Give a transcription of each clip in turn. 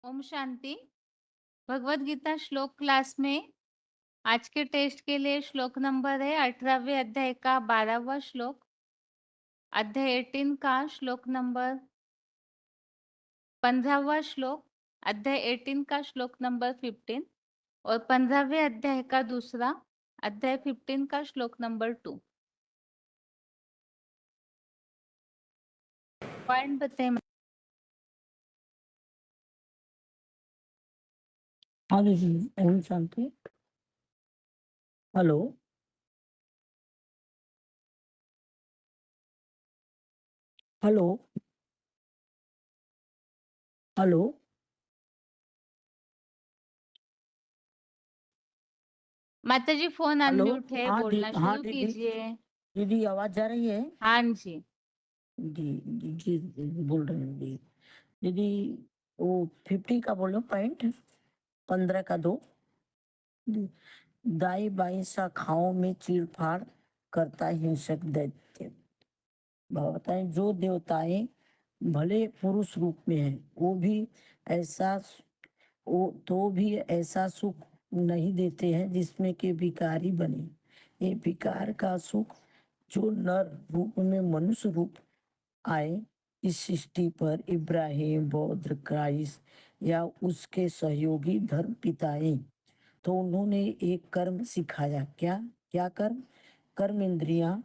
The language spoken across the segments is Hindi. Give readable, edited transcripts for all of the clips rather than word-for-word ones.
ओम शांति। भगवत गीता श्लोक क्लास में आज के टेस्ट के लिए श्लोक नंबर है 18वें अध्याय का 12वां श्लोक, अध्याय 18 का श्लोक नंबर 15वां श्लोक, अध्याय 18 का श्लोक नंबर 15 और 15वें अध्याय का दूसरा अध्याय 15 का श्लोक नंबर 2। पॉइंट बताइए। हाँ दीदी, Om Shanti. Hello hello hello माता जी फोन हेलो। अनम्यूट है, हाँ बोलना हाँ शुरू दीदी, कीजिए। दीदी आवाज जा रही है? हाँ जी। जी दीदी बोल रहे हैं दीदी। दीदी वो 50 का बोलो पॉइंट, 15 का दो। दाई बाई शाखाओं में चीरफाड़ करता हिंसक दैत्य। बताएं, जो देवताएं भले पुरुष रूप में हैं वो भी ऐसा सुख नहीं देते हैं जिसमें कि भिखारी बने। ये भिकार का सुख जो नर रूप में मनुष्य रूप आए इस सृष्टि पर, इब्राहिम, बौद्ध, क्राइस्ट या उसके सहयोगी धर्म पिताएं, तो उन्होंने एक कर्म सिखाया। क्या क्या कर्म? कर्म इंद्रियां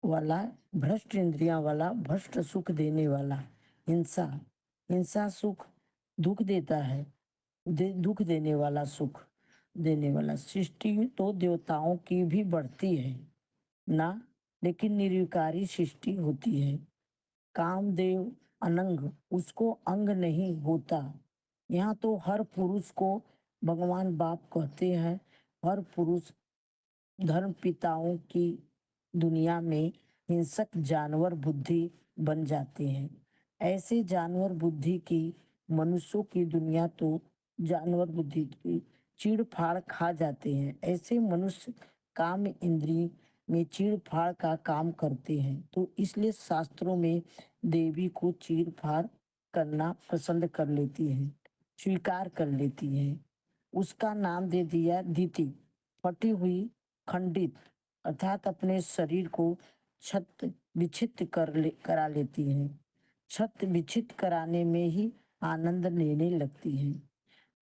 वाला, भ्रष्ट इंद्रियां वाला, भ्रष्ट सुख देने वाला हिंसा। हिंसा सुख दुख देता है, दुख देने वाला सुख देने वाला। सृष्टि तो देवताओं की भी बढ़ती है ना, लेकिन निर्विकारी सृष्टि होती है। कामदेव अनंग, उसको अंग नहीं होता। यहाँ तो हर पुरुष को भगवान बाप कहते हैं। हर पुरुष धर्म पिताओं की दुनिया में हिंसक जानवर बुद्धि बन जाते हैं। ऐसे जानवर बुद्धि की मनुष्यों की दुनिया तो जानवर बुद्धि की चीड़ फाड़ खा जाते हैं। ऐसे मनुष्य काम इंद्रिय में चीड़ फाड़ का काम करते हैं, तो इसलिए शास्त्रों में देवी को चीड़ फाड़ करना पसंद कर लेती है, स्वीकार कर लेती है। उसका नाम दे दिया दीति, फटी हुई, खंडित, अर्थात अपने शरीर को छत विच्छित करा लेती हैं। छत विच्छित कराने में ही आनंद लेने लगती हैं,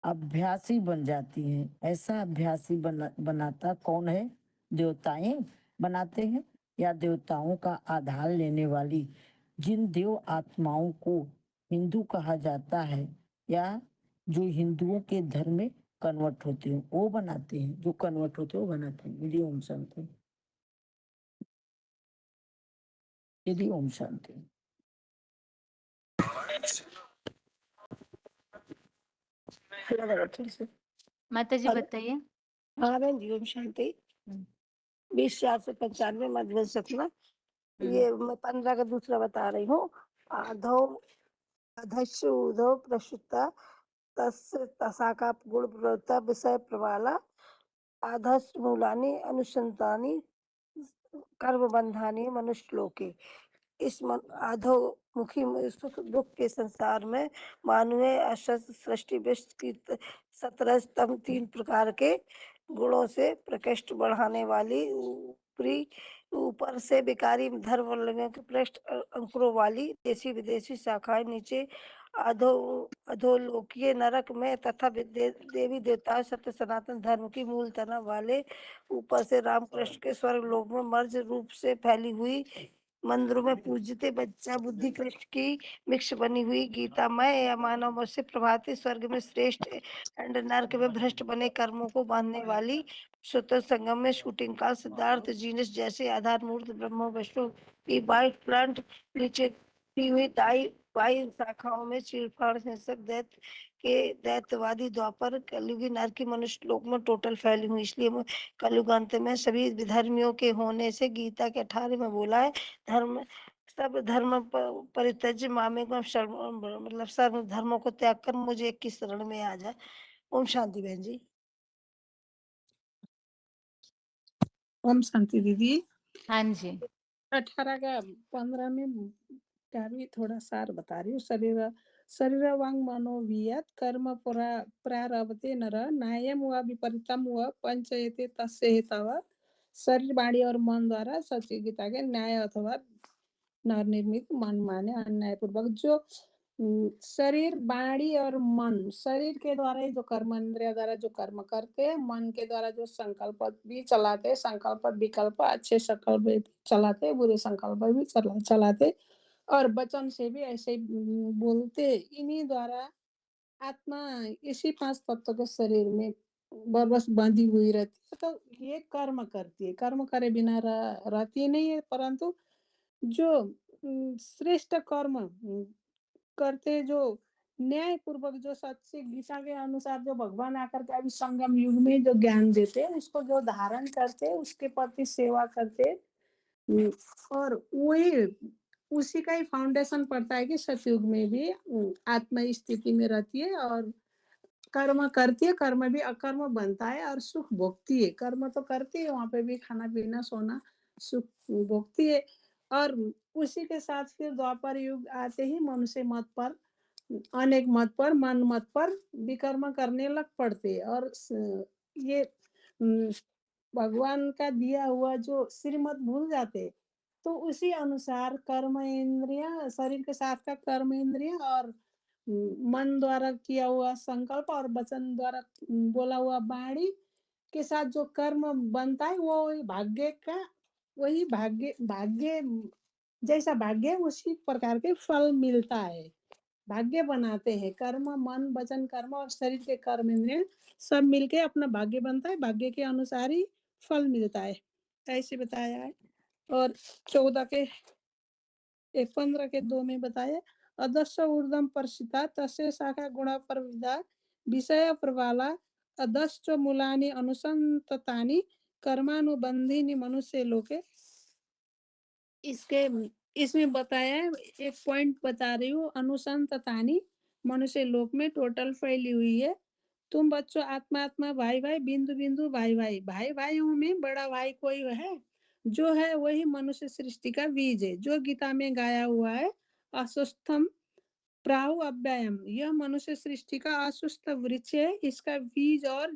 अभ्यासी बन जाती हैं। ऐसा अभ्यासी बनाता कौन है? देवताएं बनाते हैं, या देवताओं का आधार लेने वाली जिन देव आत्माओं को हिंदू कहा जाता है, या जो हिंदुओं के धर्म में कन्वर्ट होते हैं वो बनाते हैं। जो कन्वर्ट होते हैं वो बनाते हैं। यदि ओम शांति, यदि ओम शांति। माता जी बताइए। हाँ बहन जी, ओम शांति। 20,495 मध्य सतना। ये मैं 15 का दूसरा बता रही हूँ। आधो अधस्यु उधो प्रसुता तस्य तसा का गुण प्रवृत्ता विषय प्रवाला आधस मूलानी अनुसंतानी कर्म बंधानी मनुष्य लोके। इस अधोमुखी सुख दुख के संसार में मानवीय अशस्त सृष्टि विश्व की 17 3 प्रकार के गुणों से प्रकृष्ट बढ़ाने वाली ऊपर से विकारी धर्म के पृष्ठ अंकुरों वाली देशी विदेशी शाखाएं नीचे अधोलोकीय नरक में तथा देवी देवता सत्य सनातन धर्म की मूल तना वाले ऊपर से रामकृष्ण के स्वर्ग लोक में मर्ज रूप से फैली हुई मंदिरों में पूजते बच्चा बुद्धि कृष्ण की मिक्ष बनी हुई गीतामय या मानव से प्रभाती स्वर्ग में श्रेष्ठ एंड नर्क में भ्रष्ट बने कर्मों को बांधने वाली स्वतः संगम में शूटिंग काल सिद्धार्थ जीनस जैसे आधार मूर्त ब्रह्म विष्णु की बाइक प्लांट नीचे हुई दाई बाई शाखाओं में चीरफाड़ हिंसक दैत्य के दैत्यवादी द्वापर कलयुगी नरकी मनुष्य लोक में टोटल फैली हुई। इसलिए कलयुग अंत में सभी विधर्मियों के होने से गीता के 18 में बोला है, धर्म सब धर्म परित्यज्य मामेकम शरण, मतलब सर्व धर्मों को त्याग कर मुझे एक की शरण में आ जा। ओम शांति बहन जी। ओम शांति दीदी। हाँ जी। 18 का 15 में का भी थोड़ा सार बता रही हूँ। शरीर शरीर वांग मनोवियत कर्म प्रारभते नर न्यायम व विपरीतम व पंचयते तस्य हेतव शरीर वाणी और मन द्वारा सच्ची गीता के न्याय अथवा नवनिर्मित मन माने अन्याय पूर्वक जो शरीर वाणी और मन, शरीर के द्वारा ही जो कर्म इंद्रिय द्वारा जो कर्म करते हैं, मन के द्वारा जो संकल्प भी चलाते, संकल्प विकल्प अच्छे संकल्प भी चलाते, बुरे संकल्प भी चलाते और वचन से भी ऐसे ही बोलते। इन्हीं द्वारा आत्मा इसी 5 तत्व के शरीर में बस बंधी हुई रहती है। तो ये कर्म करती है, कर्म करे बिना रहती नहीं है, परंतु जो श्रेष्ठ कर्म करते, जो न्याय पूर्वक, जो सच्ची गीता के अनुसार जो भगवान आकर के अभी संगम युग में जो ज्ञान देते हैं, उसको जो धारण करते, उसके प्रति सेवा करते, और वही उसी का ही फाउंडेशन पड़ता है कि सतयुग में भी आत्मा इस स्थिति में रहती है और कर्म करती है, कर्म भी अकर्म बनता है और सुख भोगती है। कर्म तो करती है, वहां पे भी खाना पीना सोना सुख भोगती है। और उसी के साथ फिर द्वापर युग आते ही मनुष्य मत पर, अनेक मत पर, मन मत पर विकर्म करने लग पड़ते हैं और ये भगवान का दिया हुआ जो श्रीमत भूल जाते। तो उसी अनुसार कर्म इंद्रिया, शरीर के साथ का कर्म इंद्रिया और मन द्वारा किया हुआ संकल्प और वचन द्वारा बोला हुआ वाणी के साथ जो कर्म बनता है, वो भाग्य का, वही भाग्य भाग्य जैसा भाग्य उसी प्रकार के फल मिलता है। भाग्य बनाते हैं कर्म, मन वचन कर्म और शरीर के कर्म इंद्रिय सब मिलके अपना भाग्य बनता है, भाग्य के अनुसार ही फल मिलता है, ऐसे बताया है। और 14 के 15 के 2 में बताया, अदस्य ऊर्ध्वम परसिता तस्य शाखा गुण प्रविदा विषय प्रवाला अदश्च मूलानि अनुसंततानि कर्मानुबंधिनी मनुष्य लोके। इसके इसमें बताया है, एक पॉइंट बता रही हूँ, अनुसंततानि मनुष्य लोक में टोटल फैली हुई है। तुम बच्चों आत्मा आत्मा भाई भाई बिंदु बिंदु भाई भाई, भाई भाइयों में बड़ा भाई कोई है जो है वही मनुष्य सृष्टि का बीज है, जो गीता में गाया हुआ है। असुस्थम प्राहु अव्ययम, यह मनुष्य सृष्टि का असुस्थ वृक्ष है, इसका बीज और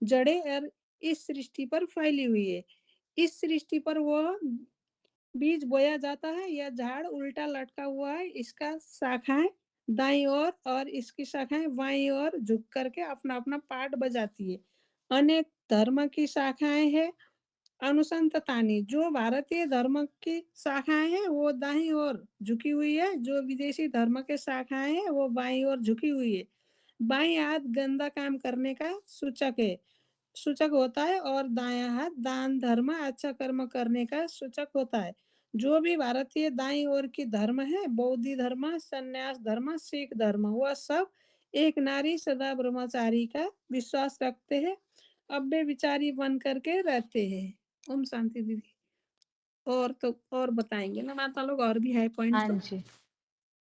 जड़े और इस सृष्टि पर फैली हुई है। इस सृष्टि पर वह बीज बोया जाता है, यह झाड़ उल्टा लटका हुआ है, इसका शाखाएं दाईं ओर और इसकी शाखाएं बाईं ओर झुक करके अपना अपना पार्ट बजाती है। अनेक धर्म की शाखाएं हैं। अनुसंततानी, जो भारतीय धर्म की शाखाएं हैं वो दाईं ओर झुकी हुई है, जो विदेशी धर्म के शाखाएं हैं वो बाईं ओर झुकी हुई है। बाईं हाथ गंदा काम करने का सूचक होता है और दायां हाथ दान धर्म अच्छा कर्म करने का सूचक होता है। जो भी भारतीय दाईं ओर की धर्म है, बौद्ध धर्म, संन्यास धर्म, सिख धर्म, वह सब एक नारी सदा ब्रह्मचारी का विश्वास रखते हैं, अव्य विचारी बन करके रहते हैं। ओम शांति दीदी। और तो और बताएंगे ना माता लोग, और भी है पॉइंट हाँ तो। जी,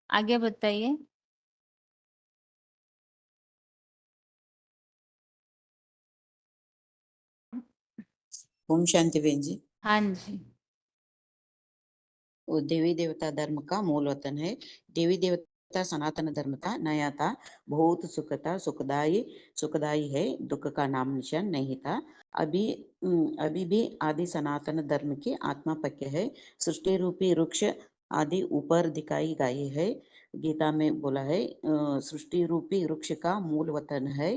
आगे बताइए। ओम शांति बहन जी। हाँ जी, वो देवी देवता धर्म का मूल वतन है। देवी देवता सनातन धर्म था, नया था, बहुत सुख था, सुखदाई है, दुख का नाम निशान नहीं था। अभी भी आदि सनातन धर्म की आत्मा पक्के है। सृष्टि रूपी वृक्ष आदि ऊपर दिखाई गई है। गीता में बोला है सृष्टि रूपी वृक्ष का मूल वतन है,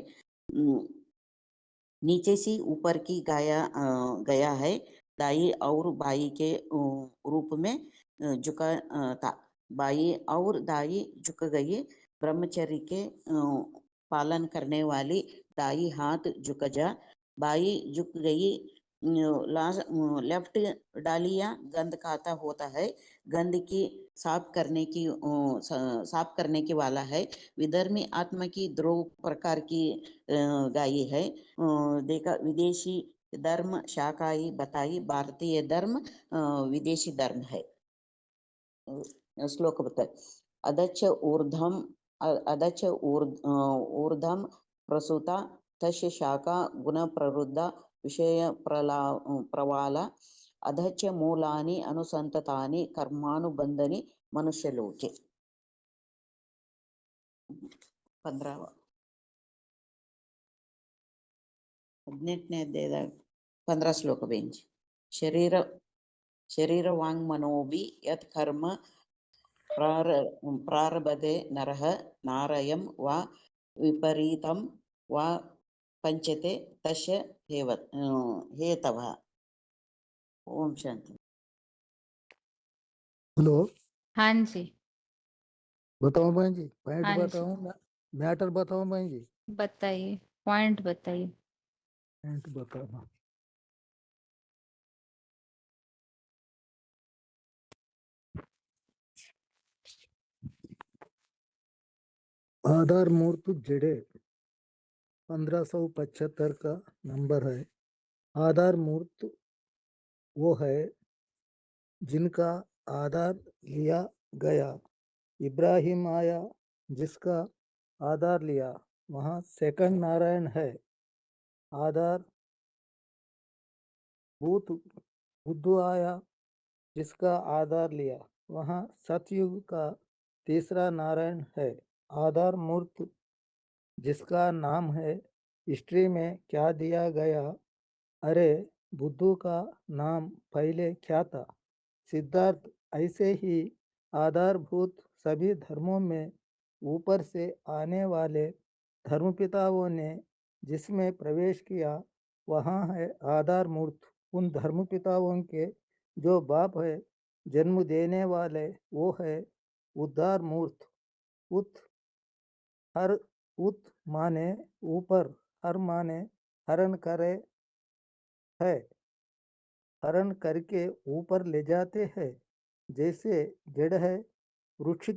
नीचे से ऊपर की गया है, दाई और बाई के रूप में झुका था। बाई और दाई झुक गई। ब्रह्मचर्य के पालन करने वाली दाई हाथ झुक जा, बाई झुक गई। लेफ्ट डालिया गंद खाता होता है, गंद की साफ करने की वाला है। विधर्मी आत्मा की द्रोह प्रकार की गाई है। देखा विदेशी धर्म शाकाई बताई, भारतीय धर्म विदेशी धर्म है। श्लोक बताए, अदच ऊर्धम प्रसूता तस्य शाखा गुण प्रवृद्धा विषय प्रवाला अधच मूलानि अनुसंततानि कर्मानुबंधनि मनुष्यलोके। 15 18ನೇ ಅಧ್ಯಾಯದ 15 ಶ್ಲೋಕ ಬೇಂಜ್. ಶರೀರ ವಾಂಗ್ ಮನೋಭಿ ಯತ್ ಕರ್ಮ ಪ್ರಾರಭತೆ ನರಃ ನಾರಯಂ ವಾ ವಿಪರೀತಂ ವಾ पंचते तस्य हेतवः. ओम शांति. हेलो, हाँ जी, बताओ बहन जी, पॉइंट हाँ जी, बताओ, मैटर बताओ बहन जी, बताइए, पॉइंट बताइए। पॉइंट बताओ. आधार मूर्त जड़े 1575 का नंबर है. आधार मूर्त वो है जिनका आधार लिया गया. इब्राहिम आया जिसका आधार लिया, वहाँ सेकंड नारायण है. आधार बुद्ध आया जिसका आधार लिया, वहाँ सतयुग का तीसरा नारायण है. आधार मूर्त जिसका नाम है, हिस्ट्री में क्या दिया गया? अरे बुद्धू का नाम पहले क्या था? सिद्धार्थ, ऐसे ही आधारभूत सभी धर्मों में ऊपर से आने वाले धर्मपिताओं ने जिसमें प्रवेश किया, वहाँ है आधार मूर्त. उन धर्मपिताओं के जो बाप है, जन्म देने वाले, वो है उद्धार मूर्त. उत माने ऊपर, हर माने हरण करे है, हरण करके ऊपर ले जाते हैं. जैसे जड़ है वृक्ष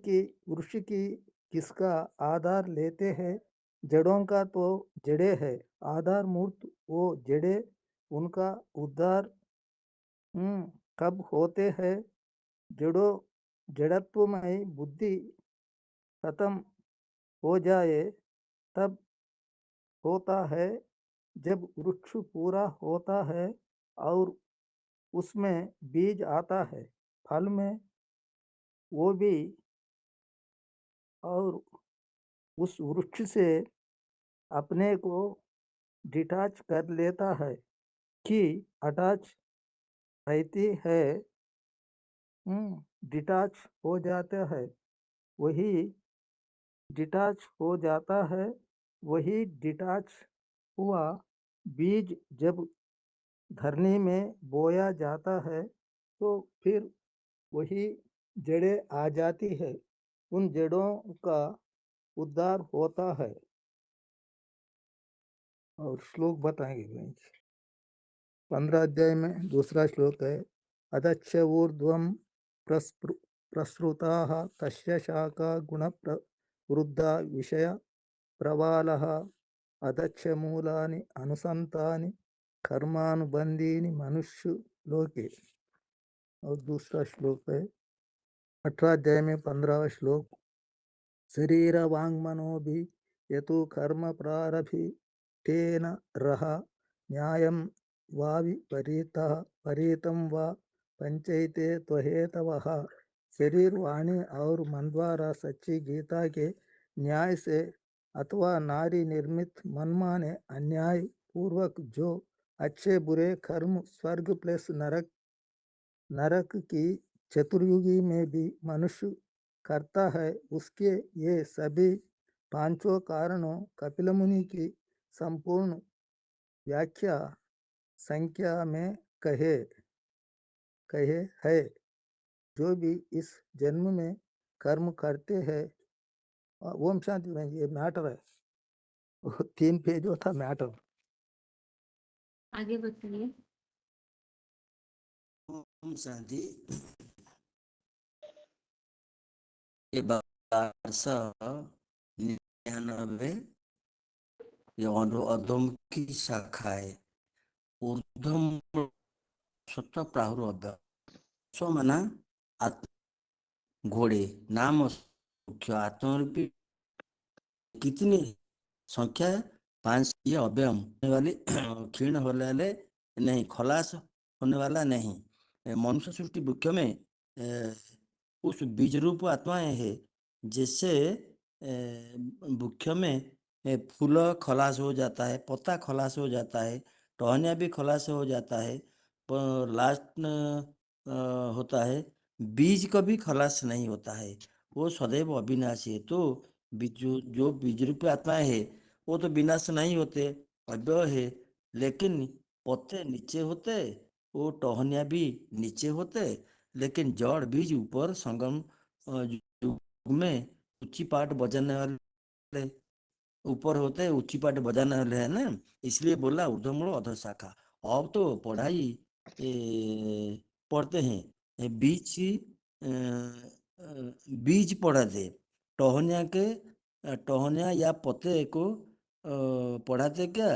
की किसका आधार लेते हैं? जड़ों का तो जड़े है. आधार मूर्त वो जड़े, उनका उद्धार कब होते हैं? जड़त्वमय बुद्धि खत्म हो जाए तब होता है. जब वृक्ष पूरा होता है और उसमें बीज आता है, फल में वो भी, और उस वृक्ष से अपने को डिटैच कर लेता है कि अटैच रहती है. डिटैच हो जाता है, वही डिटैच हो जाता है. वही डिटैच हुआ बीज जब धरनी में बोया जाता है तो फिर वही जड़ें आ जाती है. उन जड़ों का उद्धार होता है. और श्लोक बताएंगे. 15 अध्याय में दूसरा श्लोक है. अदच्छ ऊर्ध्वं प्रसृताः तस्य शाखा गुण वृद्धा विषय प्रवालः अदच्छ मूलानि अनुसंतानि कर्मानुबंधीनि मनुष्य लोके. और दूसरा श्लोक है 18 अध्याय में 15वां श्लोक. शरीर वांग मनोभि यतु कर्म प्रारभि तेन रहा न्यायं वा विपरीतं वा पंचैते त्वहेतवः. शरीर वाणी और मन द्वारा सच्ची गीता के न्याय से अथवा नारी निर्मित मनमाने अन्याय पूर्वक जो अच्छे बुरे कर्म स्वर्ग प्लस नरक की चतुर्युगी में भी मनुष्य करता है, उसके ये सभी पांचों कारणों कपिल मुनि की संपूर्ण व्याख्या संख्या में कहे है. जो भी इस जन्म में कर्म करते हैं. ओम शांति बहन जी, ये मैटर है. 3 पेज था मैटर. आगे बताइए. ओम शांति. ये 1299 ये अधम की शाखा है. ऊर्ध्वम सत्व प्राहुर अभ्य स्व मना घोड़े नाम मुख्य आत्मरूपी कितनी संख्या 5. ये अव्ययम होने वाली क्षीण होने वाले नहीं, खलास होने वाला नहीं. मनुष्य सृष्टि वृक्ष में उस बीज रूप आत्माएं है. जैसे वृक्ष में फूल खलास हो जाता है, पत्ता खलास हो जाता है, टहनिया भी खलास हो जाता है, पर लास्ट होता है बीज कभी खलास नहीं होता है, वो सदैव अविनाशी है। तो जो बीज रूपी आत्माएं है वो तो विनाश नहीं होते, अव्यय है, लेकिन पत्ते नीचे होते, वो टहनिया भी नीचे होते, लेकिन जड़ बीज ऊपर संगम युग में ऊंची पाट बजाने वाले ऊपर होते हैं, ऊंची पाट बजाने वाले है ना, इसलिए बोला ऊर्ध्वमूल अधोशाखा। अब तो पढ़ाई पढ़ते हैं बीज बीज पढ़ाते टहनिया या पत्ते को पढ़ाते क्या,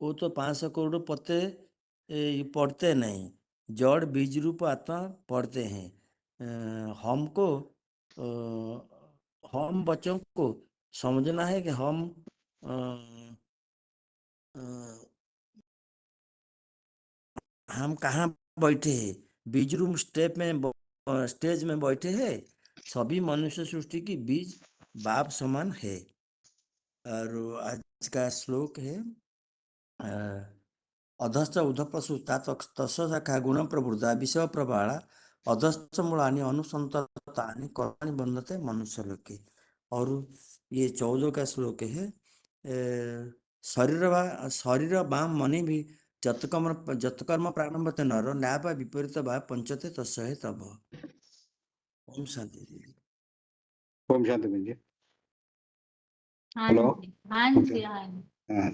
वो तो 500 करोड़ पत्ते पढ़ते नहीं, जड़ बीज रूप आत्मा पढ़ते हैं। हमको हम बच्चों को समझना है कि अ, अ, हम कहाँ बैठे हैं, बीज रूम स्टेज में बैठे हैं। सभी मनुष्य सृष्टि की बीज बाप समान है। और आज का श्लोक है अधश्च उधप्रसु तस्सखा गुण प्रवृद्धा विषय प्रबाला अधश्च मूलानि अनुसंततानि कर्माणि बंधते मनुष्य लोके। और ये 14 का श्लोक है शरीर बाम मनि भी जत्कर्म प्रारंभते नर न्याय विपरीत बा पंचते तस्य तब। ओम शांति दीदी। ओम शांति बहन जी। हाँ हेलो। जी, हाँ ओके। जी, हाँ जी। हाँ,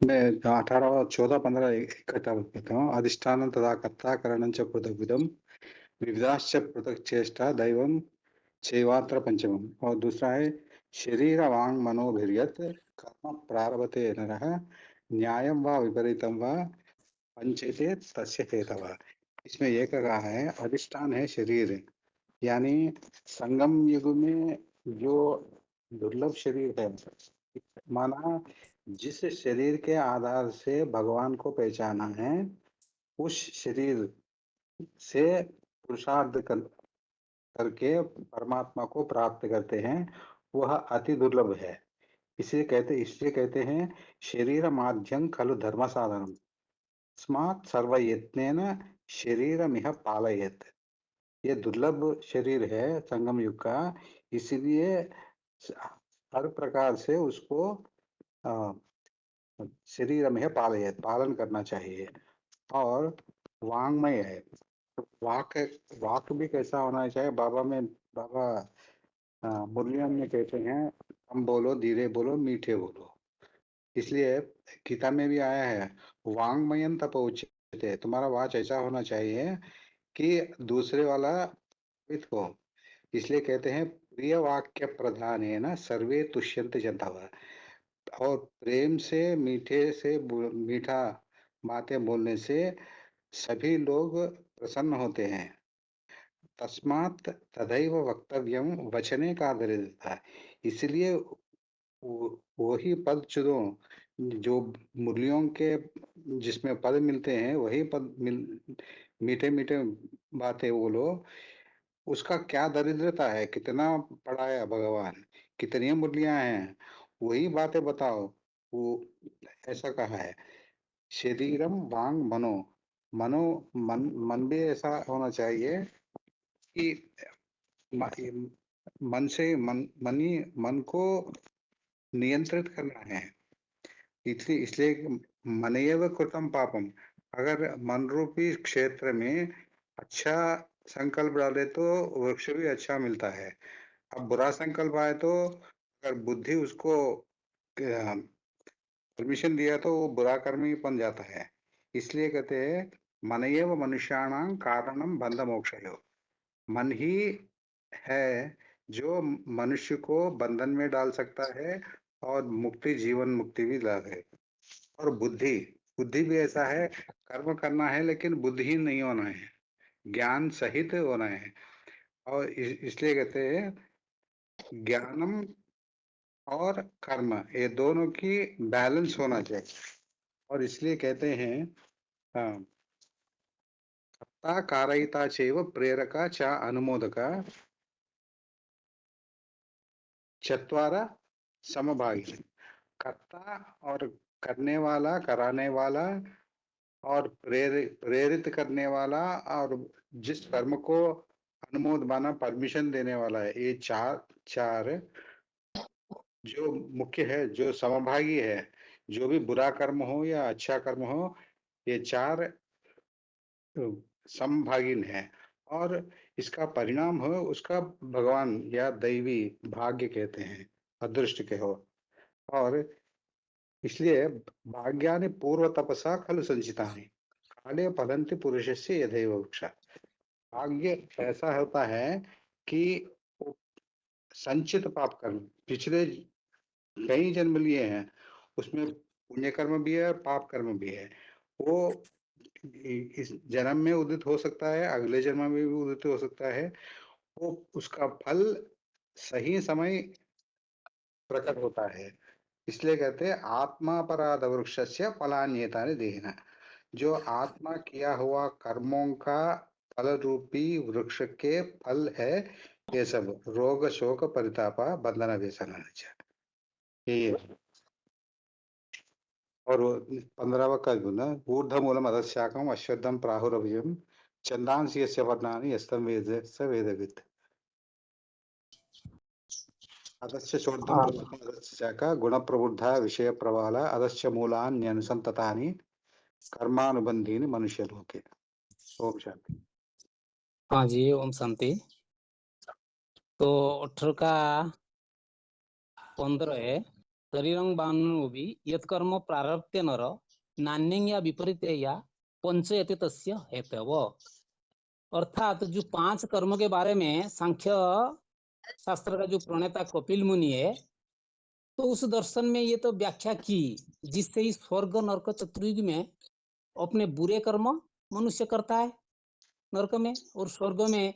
मैं 18, 14, 15 इकट्ठा कहता हूँ। अधिष्ठान तथा कर्ता करणं च पृथक विदम विविधाश्च पृथक चेष्टा दैवम चैवात्र पंचमम। और दूसरा है शरीर वांग मनोभिर्यत कर्म प्रारभते नरः न्यायम वा विपरीतम वा पंचेते तस्य हेतवः। इसमें एक कहा है अधिष्ठान है शरीर, यानी संगम युग में जो दुर्लभ शरीर है, माना जिस शरीर के आधार से भगवान को पहचाना है, उस शरीर से पुरुषार्थ करके परमात्मा को प्राप्त करते हैं, वह अति दुर्लभ है। इसलिए कहते हैं शरीर माध्यम खलु धर्म साधनम स्मात् सर्वयत्नेन शरीरमिह पालयेत्। ये दुर्लभ शरीर है संगम युग का, इसलिए हर प्रकार से उसको शरीर में पालन करना चाहिए। और वांगमय है, वाक वाक भी कैसा होना चाहिए। बाबा मुरलियन में कहते हैं हम बोलो, धीरे बोलो, मीठे बोलो। इसलिए गीता में भी आया है वांगमयन तप उच्यते, तुम्हारा वाच ऐसा होना चाहिए कि दूसरे वाला हित हो। इसलिए कहते हैं प्रिय वाक्य प्रधान है ना सर्वे तुष्यंत जनता। और प्रेम से मीठा बातें बोलने से सभी लोग प्रसन्न होते हैं। तस्मात् तदैव वक्तव्यम वचने का दरिद्रता। इसलिए वही पद चुनो जो मुरलियों के जिसमें पद मिलते हैं, वही पद मीठे मीठे बातें बोलो। उसका क्या दरिद्रता है, कितना पढ़ाया भगवान, कितनी मुरलियां हैं, वही बातें बताओ। वो ऐसा कहा है शरीरम वांग मनो। मनो मन भी ऐसा होना चाहिए कि मन से मन को नियंत्रित करना है। इसलिए मनएव कृतम पापम। अगर मन रूपी क्षेत्र में अच्छा संकल्प डाले तो वृक्ष भी अच्छा मिलता है। अब बुरा संकल्प आए तो अगर बुद्धि उसको परमिशन दिया तो वो बुरा कर्मी बन जाता है। इसलिए कहते हैं मनएव मनुष्याणां कारणम बंध मोक्षयो। मन ही है जो मनुष्य को बंधन में डाल सकता है और जीवन मुक्ति भी ला है। और बुद्धि बुद्धि भी ऐसा है, कर्म करना है लेकिन बुद्धिहीन नहीं होना है, ज्ञान सहित होना है। और इसलिए कहते हैं ज्ञानम और कर्म ये दोनों की बैलेंस होना चाहिए। और इसलिए कहते हैं कर्ता कारयिता चैव प्रेरका च अनुमोदका चत्वार समभागी, कर्ता और करने वाला, कराने वाला और प्रेरित करने वाला और जिस कर्म को अनुमोद माना परमिशन देने वाला है, ये चार जो मुख्य है, जो समभागी है, जो भी बुरा कर्म हो या अच्छा कर्म हो, ये चार समभागिन है और इसका परिणाम हो उसका भगवान या दैवी भाग्य कहते हैं, अदृष्ट के हो। और इसलिए भाग्यानि पूर्व तपसा खलु संचितानि काले फलन्ति पुरुषस्य यथैव वृक्षा। भाग्य ऐसा होता है कि वो संचित पाप कर्म पिछले कई जन्म लिए हैं, उसमें पुण्य कर्म भी है और पाप कर्म भी है, वो इस जन्म में उदित हो सकता है, अगले जन्म में भी उदित हो सकता है। वो उसका फल सही समय प्रकट होता है। इसलिए कहते हैं आत्मा अपराध वृक्षस्य फलान्येतानि देहिनः। जो आत्मा किया हुआ कर्मों का फल रूपी वृक्ष के फल है, ये सब रोग शोक परिताप बंधन व्यसन ये है। और 15वां का जो ना ऊर्ध्वमूलम अधशाखम अश्वत्थम प्राहुरव्ययम छंदांसि यस्य वर्णानि यस्तम वेद स वेदवित्। अधश्च शोर्धम प्रमुखम अधश्च शाखा गुण प्रबुद्धा विषय प्रवाला अधश्च मूलान्यनुसंततानि कर्मानुबंधीनि मनुष्य लोके। ओम शांति। हाँ जी, ओम शांति। तो 18 का 15 है शरीरं बानुभी यत् कर्म प्रारब्धे नर नान्यं या विपरीते या पंचयते तस्य हेतव। अर्थात जो 5 कर्म के बारे में सांख्य शास्त्र का जो प्रणेता कपिल मुनि है, तो उस दर्शन में ये तो व्याख्या की जिससे ही स्वर्ग नरक चतुर्युग में अपने बुरे कर्म मनुष्य करता है नरक में, और स्वर्ग में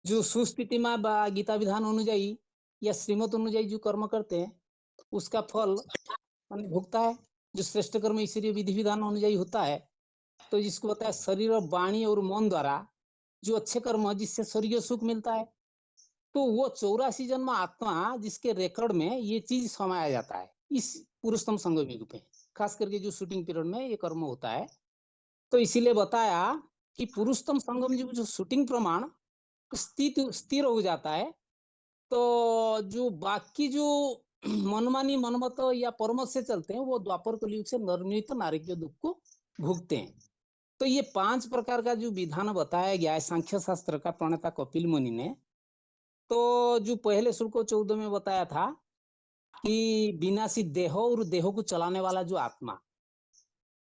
जो सुस्थिति में गीता विधान अनुଯାयी या श्रीमत अनुଯାयी जो कर्म करते हैं उसका फल माने भुगता है। जो श्रेष्ठ कर्म ईश्वरीय विधि विधान अनुयायी होता है, तो जिसको बताया शरीर और वाणी और मन द्वारा जो अच्छे कर्म जिससे शरीर सुख मिलता है, तो वो 84 जन्म आत्मा जिसके रिकॉर्ड में ये चीज समाया जाता है इस पुरुषोत्तम संगम युग में, खास करके जो शूटिंग पीरियड में ये कर्म होता है। तो इसीलिए बताया कि पुरुषोत्तम संगम युग जो शूटिंग प्रमाण स्थिर हो जाता है, तो जो बाकी जो मनमानी मनमत या परमत से चलते हैं वो द्वापर कलयुग से निर्मित नारकीय दुख को भुगते हैं। तो ये 5 प्रकार का जो विधान बताया गया है सांख्य शास्त्र का प्रणेता कपिल मुनि ने, तो जो पहले श्लोक 14 में बताया था कि विनाशी देह और देह को चलाने वाला जो आत्मा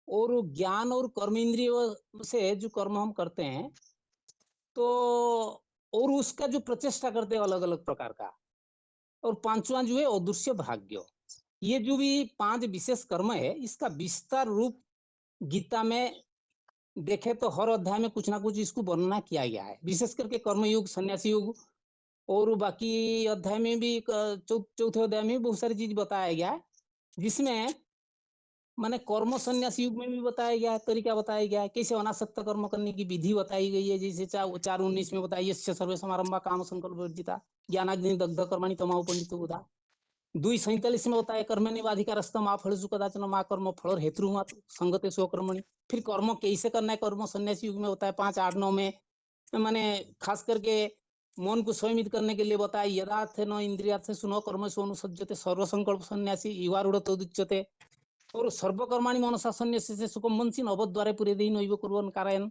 और ज्ञान और कर्म इंद्रियों से जो कर्म हम करते हैं, तो और उसका जो प्रचेष्टा करते हैं अलग अलग प्रकार का, और 5वां जो है अदृश्य भाग्य। ये जो भी 5 विशेष कर्म है इसका विस्तार रूप गीता में देखे तो हर अध्याय में कुछ ना कुछ इसको वर्णना किया गया है, विशेष करके कर्मयुग, सन्यासी युग, और बाकी अध्याय में भी चौथे अध्याय में बहुत सारी चीज बताया गया है, जिसमें माने कर्म सन्यास युग में भी बताया गया है, तरीका बताया गया है, कैसे अनासक्त कर्म करने की विधि बताई गई है। जैसे 4:19 में बताया यस्य सर्वे समारंभा काम संकल्प वर्जिता ज्ञानाग्नि दग्ध कर्मणि तमो पंडितो बुधा। 2:47 में बताया कर्म निवाधिकारस्थ मा फलसु कदाचन मा कर्म फल हेतु मा संगते स्वकर्मणि। फिर कर्म कैसे करना है कर्म सन्यास युग में होता है 5:8-9 में, माने खास करके मन को संयमित करने के लिए बताया यदार्थ न इंद्रियार्थ सुनो कर्म सो अनुसज्जते सर्व संकल्प सन्यासी युवारूढ़ तदुच्यते। और सर्वकर्माणि मनसा सन्न्यस्य सुखम मनसि नवद्वारे पुरेदि नैव कुर्वन् कारयन्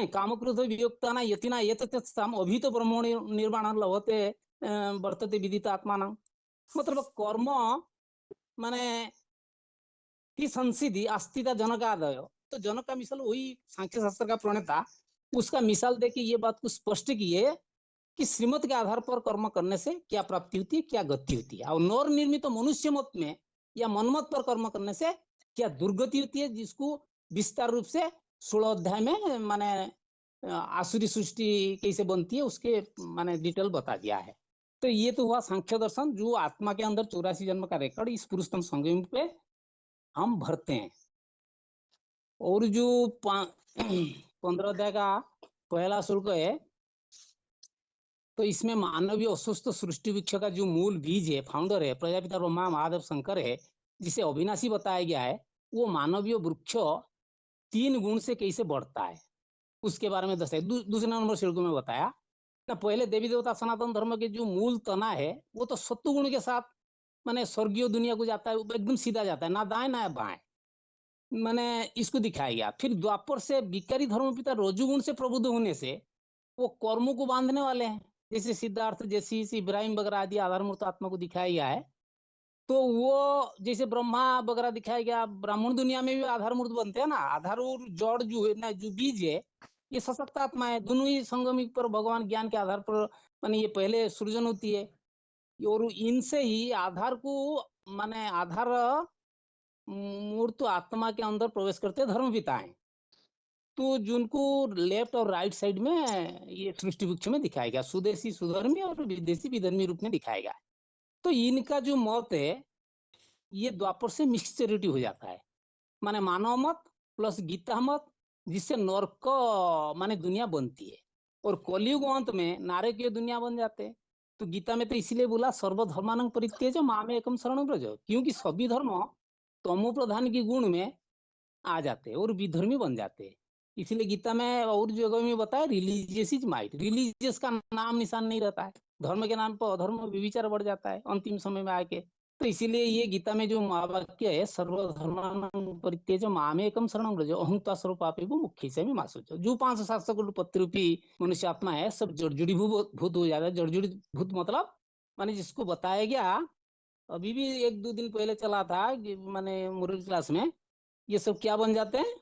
कामक्रोध वियुक्ताना यतिना एतत्तम अभितो ब्रह्मणि निर्वाणं लभते वर्तते विदित आत्मानं। मतलब कर्म माने की संसिधि अस्तिता जनकादय, तो जनक का मिसाल वही सांख्य शास्त्र का प्रणेता उसका मिसाल दे के ये बात को स्पष्ट किए कि श्रीमत के आधार पर कर्म करने से क्या प्राप्ति होती है, क्या गति होती है, और नर निर्मित मनुष्य मत में या मनमत पर कर्म करने से क्या दुर्गति होती है, जिसको विस्तार रूप से 16 अध्याय में माने आसुरी सृष्टि कैसे बनती है उसके माने डिटेल बता दिया है। तो ये तो हुआ सांख्य दर्शन, जो आत्मा के अंदर 84 जन्म का रिकॉर्ड इस पुरुषोत्तम संगम पे हम भरते हैं। और जो 15 अध्याय का पहला श्लोक है तो इसमें मानवीय अस्वस्थ सृष्टि वृक्ष का जो मूल बीज है, फाउंडर है, प्रजापिता ब्रह्मा महादेव शंकर है, जिसे अविनाशी बताया गया है, वो मानवीय वृक्ष 3 गुण से कैसे बढ़ता है उसके बारे में दर्शाया। दूसरे नंबर श्लोक में बताया ना, पहले देवी देवता सनातन धर्म के जो मूल तना है वो तो सत्व गुण के साथ माने स्वर्गीय दुनिया को जाता है, वो एकदम सीधा जाता है, ना दाएं ना बाएं, मैंने इसको दिखाया गया। फिर द्वापर से विकारी धर्म पिता रजुगुण से प्रबुद्ध होने से वो कर्मों को बांधने वाले हैं, जैसे सिद्धार्थ, जैसी इब्राहिम वगैरह आदि आधारमूर्त आत्मा को दिखाया गया है। तो वो जैसे ब्रह्मा वगैरह दिखाया गया, ब्राह्मण दुनिया में भी आधारमूर्त बनते हैं ना, आधार और जड़ जो है ना, जो बीज है, ये सशक्त आत्मा है, दोनों ही संगमिक पर भगवान ज्ञान के आधार पर माने ये पहले सृजन होती है, और इनसे ही आधार को माने आधार मूर्त आत्मा के अंदर प्रवेश करते धर्म पिता है। तो जिनको लेफ्ट और राइट साइड में ये सृष्टि वृक्ष में दिखाया गया, सुदेशी सुधर्मी और विदेशी विधर्मी रूप में दिखाया गया। तो इनका जो मत है ये द्वापर से मिक्सचरिटी हो जाता है, माने मानव मत प्लस गीता मत, जिससे नर्क माने दुनिया बनती है, और कलयुग अंत में नारकीय दुनिया बन जाते हैं। तो गीता में तो इसीलिए बोला सर्वधर्मानं परित्यज्य मामे एकम शरणं व्रज, क्योंकि सभी धर्म तमो प्रधान के गुण में आ जाते हैं और विधर्मी बन जाते हैं। इसलिए गीता में और जगह में बताया रिलीजियस इज माइट, रिलीजियस का नाम निशान नहीं रहता है, धर्म के नाम पर अधर्म विचार बढ़ जाता है अंतिम समय में आके। तो इसीलिए ये गीता में जो महावाक्य है सर्वधर्मानं परित्यज्य मामेकम शरणं व्रज अहं त्वा सर्वपापेभ्यो मोक्षयिष्यामि मा शुचः, जो 500-700 पत्र रूपी मनुष्य आत्मा है सब जड़जुड़ी भूत हो जाता है। जड़जुड़ी भूत मतलब माने जिसको बताया गया, अभी भी 1-2 दिन पहले चला था माने मुरली क्लास में, ये सब क्या बन जाते हैं,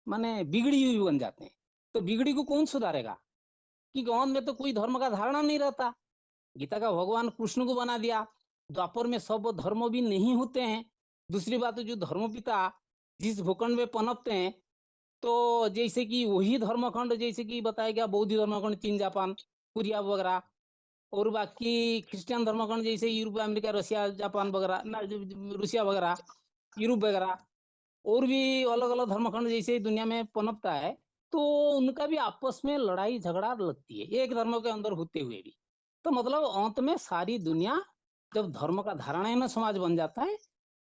माने बिगड़ी हुई बन जाते हैं। तो बिगड़ी को कौन सुधारेगा, कि गांव में तो कोई धर्म का धारणा नहीं रहता, गीता का भगवान कृष्ण को बना दिया, द्वापर में सब धर्म भी नहीं होते हैं। दूसरी बात जो धर्म पिता जिस भूखंड में पनपते हैं, तो जैसे कि वही धर्मखंड जैसे कि बताया गया बौद्ध धर्मखंड चीन जापान कोरिया वगैरह, और बाकी क्रिश्चियन धर्मखंड जैसे यूरोप अमेरिका रशिया जापान वगैरह ना, रूसिया वगैरह यूरोप वगैरह, और भी अलग अलग धर्मखंड जैसे दुनिया में पनपता है, तो उनका भी आपस में लड़ाई झगड़ा लगती है एक धर्म के अंदर होते हुए भी। तो मतलब अंत में सारी दुनिया जब धर्म का धारणा समाज बन जाता है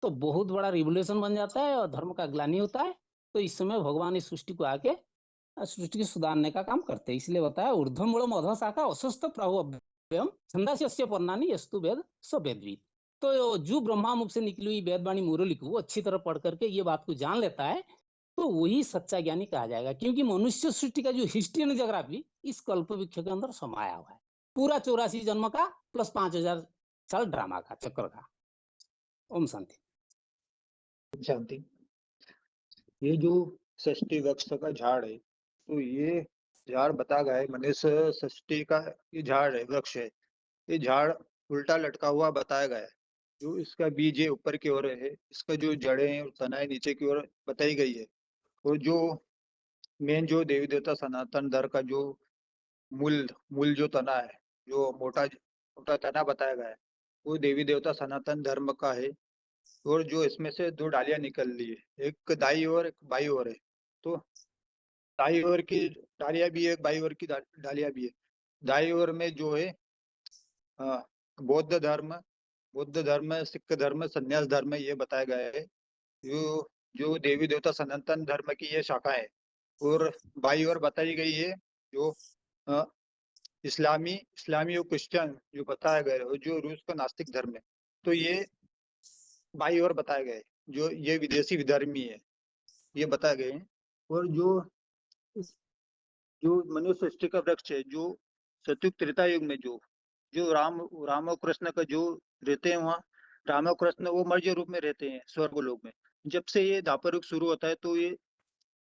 तो बहुत बड़ा रिवोल्यूशन बन जाता है और धर्म का ग्लानि होता है। तो इस समय भगवान इस सृष्टि को आके सृष्टि को सुधारने का काम करते हैं। इसलिए बताया ऊर्ध्वमूलम अधः शाखा अस्वस्थ प्राहुव्ययम छंदास्य पर्णानि यस्तु वेद स वेदविद। तो जो ब्रह्मा मुख से निकली हुई वेदवाणी मुरली को अच्छी तरह पढ़ करके ये बात को जान लेता है तो वही सच्चा ज्ञानी कहा जाएगा, क्योंकि मनुष्य सृष्टि का जो हिस्ट्री एंड ज्योग्राफी इस कल्प वृक्ष के अंदर समाया हुआ है, पूरा 84 जन्म का प्लस 5000 साल ड्रामा का चक्र का। ओम शांति। शांति। ये जो षष्ठी वृक्ष का झाड़ है, तो ये झाड़ बता गया है मनुष्य षष्ठी का ये झाड़ है, वृक्ष है। ये झाड़ उल्टा लटका हुआ बताया गया है। जो इसका बीज है ऊपर की ओर है, इसका जो जड़ें हैं और तना है नीचे की ओर बताई गई है। और जो मेन जो देवी देवता सनातन धर्म का जो मूल जो तना है, जो मोटा मोटा तना बताया गया है, वो देवी देवता सनातन धर्म का है। और जो इसमें से 2 डालियां निकल रही है, एक दाई ओर एक बाई ओर है। तो दाई ओर की डालियां भी है, बाई ओर की डालियां भी है। दाई ओर में जो है बौद्ध धर्म सिख धर्म संन्यास धर्म ये बताया गया है। जो देवी देवता सनातन धर्म की ये शाखा है। और बाई ओर बताई गई है जो अ, इस्लामी और क्रिश्चियन जो बताया गया है, और जो रूस का नास्तिक धर्म है। तो ये बाई ओर बताया गया है, जो ये विदेशी विधर्मी है ये बताए गए हैं। और जो मनुष्य सृष्टि का वृक्ष है, जो सतयुग त्रेता युग में जो जो राम और कृष्ण का जो रहते हैं वहाँ, राम और कृष्ण वो मर्ज रूप में रहते हैं स्वर्ग लोक में। जब से ये द्वापर युग शुरू होता है तो ये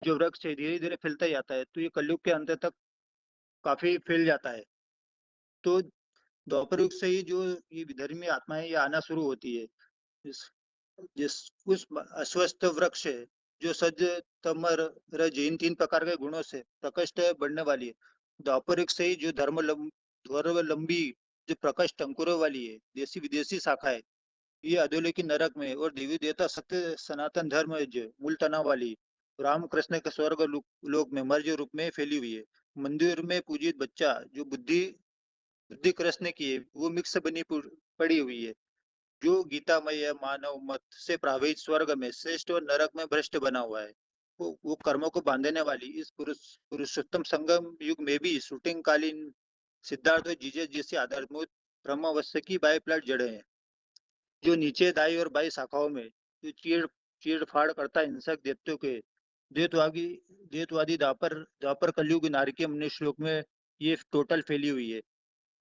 जो वृक्ष है धीरे धीरे फैलता जाता है, तो ये कलयुग के अंत तक काफी फैल जाता है। तो द्वापर युग से ही जो ये विधर्मी आत्माएं ये आना शुरू होती है। जिस जिस उस अस्वस्थ वृक्ष है जो सज तमर रज इन 3 प्रकार के गुणों से प्रकृष्ट बढ़ने वाली है। द्वापर युग से ही जो धर्मलंबी जो प्रकृष्ट अंकुरों वाली है देशी विदेशी शाखा है, ये अधोलोकी नरक में और देवी देवता सत्य सनातन धर्म है जो मूल तना वाली राम कृष्ण के स्वर्ग लोक में मर्ज रूप में फैली हुई है। मंदिर में पूजित बच्चा जो बुद्धि बुद्धि कृष्ण की है, वो मिक्स बनी पड़ी हुई है। जो गीतामय मानव मत से प्रभावित स्वर्ग में श्रेष्ठ और नरक में भ्रष्ट बना हुआ है। वो कर्मों को बांधने वाली इस पुरुषोत्तम संगम युग में भी शूटिंग कालीन सिद्धार्थ और जीजस जैसे आधारभूत ब्रह्मावस्था की बाई प्लट जड़े हैं, जो नीचे दाई और बाई शाखाओं में जो चीड़ फाड़ करता हिंसक देवताओं के द्वैतवादी द्वैतवादी द्वापर कलयुग नारकीय मनुष्य श्लोक में ये टोटल फैली हुई है।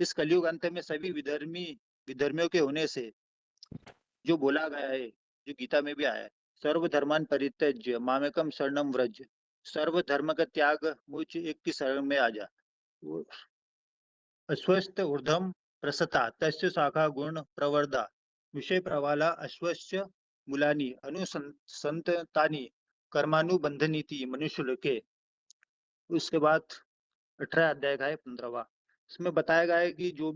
इस कलयुग अंत में सभी विधर्मियों के होने से जो बोला गया है, जो गीता में भी आया है, सर्वधर्मान परित्यज्य मामेकम शरणम व्रज, सर्व धर्म का त्याग मुझ एक की शरण में आ जा। वो अस्वस्थ ऊर्ध्वम प्रसता तस्य शाखा गुण प्रवर्धा विषय प्रवाला अश्वस्य मूलानि अनुसंतानि कर्मानुबंधनीति मनुष्य लोके। उसके बाद 18 अध्याय का है 15वां। इसमें बताया गया है कि जो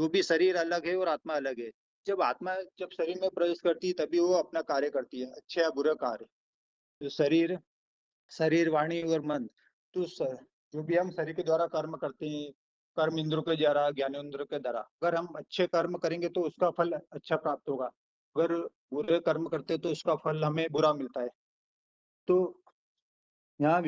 भी शरीर अलग है और आत्मा अलग है। जब आत्मा जब शरीर में प्रवेश करती है तभी वो अपना कार्य करती है, अच्छे या बुरे कार्य। तो शरीर वाणी और मन, तो जो भी हम शरीर के द्वारा कर्म करते हैं, कर्म इंद्र के द्वारा ज्ञानेंद्र के द्वारा, अगर हम अच्छे कर्म करेंगे तो उसका फल अच्छा प्राप्त होगा, अगर बुरे कर्म करते तो उसका फल हमें बुरा मिलता है। तो यहाँ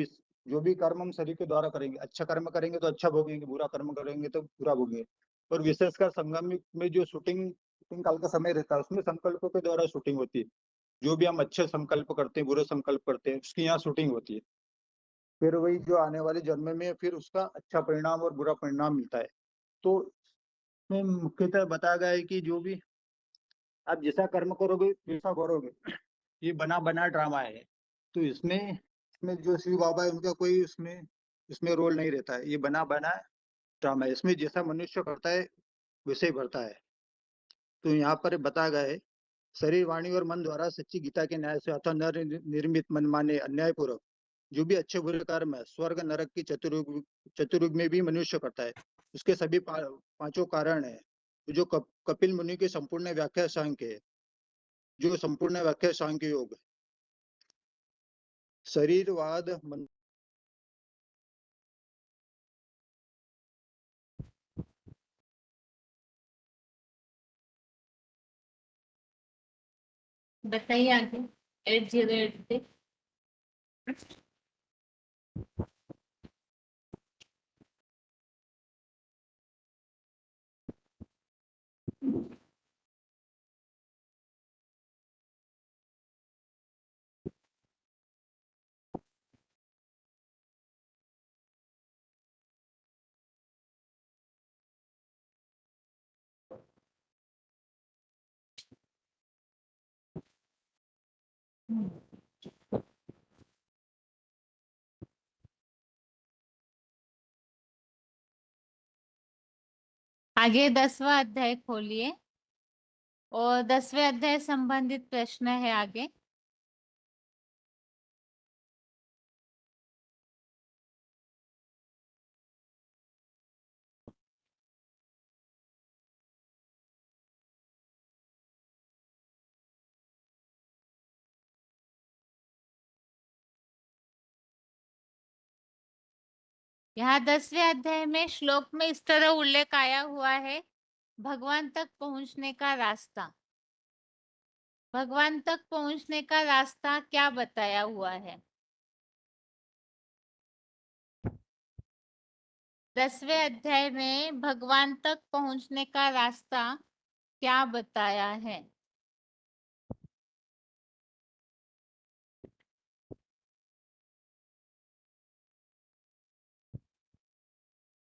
जो भी कर्म हम शरीर के द्वारा करेंगे, अच्छा कर्म करेंगे तो अच्छा भोगेंगे, बुरा कर्म करेंगे तो बुरा भोगेंगे। और विशेषकर संगम युग में जो शूटिंग काल का समय रहता है उसमें संकल्पों के द्वारा शूटिंग होती है। जो भी हम अच्छे संकल्प करते हैं, बुरे संकल्प करते हैं, उसकी यहाँ शूटिंग होती है। फिर वही जो आने वाले जन्म में फिर उसका अच्छा परिणाम और बुरा परिणाम मिलता है। तो इसमें मुख्यतः बताया गया है कि जो भी आप जैसा कर्म करोगे वैसा करोगे, ये बना बना ड्रामा है। तो इसमें जो शिव बाबा है उनका कोई इसमें रोल नहीं रहता है, ये बना बना ड्रामा है। इसमें जैसा मनुष्य करता है वैसे ही भरता है। तो यहाँ पर बताया गया है, शरीर वाणी और मन द्वारा सच्ची गीता के न्याय से अथवा नर निर्मित मन माने अन्यायपूर्वक जो भी अच्छे बुरे कर्म है स्वर्ग नरक की चतुर्युग में भी मनुष्य करता है, उसके सभी पांचों कारण है। जो कपिल मुनि की संपूर्ण व्याख्या सांख्य है, जो संपूर्ण व्याख्या सांख्य योग है। शरीरवाद मन बताइए आगे। 8086। आगे 10वां अध्याय खोलिए और 10वें अध्याय संबंधित प्रश्न है आगे। यहाँ 10वें अध्याय में श्लोक में इस तरह उल्लेख आया हुआ है, भगवान तक पहुंचने का रास्ता। भगवान तक पहुंचने का रास्ता क्या बताया हुआ है? 10वें अध्याय में भगवान तक पहुंचने का रास्ता क्या बताया है?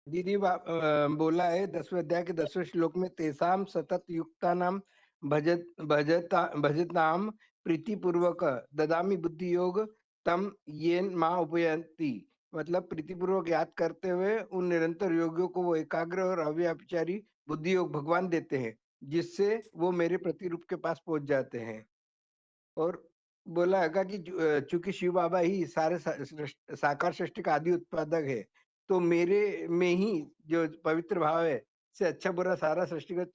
दीदी बोला है 10वें अध्याय के 10वें श्लोक में तेसाम सतत युक्ता नाम भजताम प्रीतिपूर्वक ददामी बुद्धि योग तम येन मां उपयंती। मतलब प्रीतिपूर्वक याद करते हुए उन निरंतर योगियों को वो एकाग्र और अव्यभिचारी बुद्धि योग भगवान देते हैं, जिससे वो मेरे प्रतिरूप के पास पहुंच जाते हैं। और बोला है कि चूंकि शिव बाबा ही सारे साकार सृष्टि का आदि उत्पादक है, तो मेरे में ही जो पवित्र भाव है से अच्छा बुरा सारा सृष्टिगत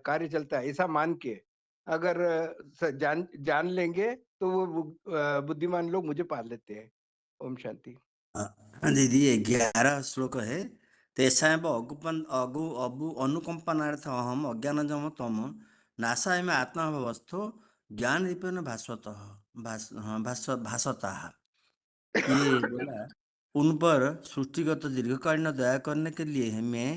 कार्य चलता है, ऐसा मान के अगर जान लेंगे तो वो बुद्धिमान लोग मुझे पाल लेते हैं। ओम शांति। दीदी ये 11 श्लोक है, तेषामेव अगु अनुकंपनार्थ अहम अज्ञानजम तम नाशाय में आत्मावस्थो ज्ञान रूपेण भासता। ये बोला उन पर सृष्टिगत दीर्घकालीन दया करने के लिए मैं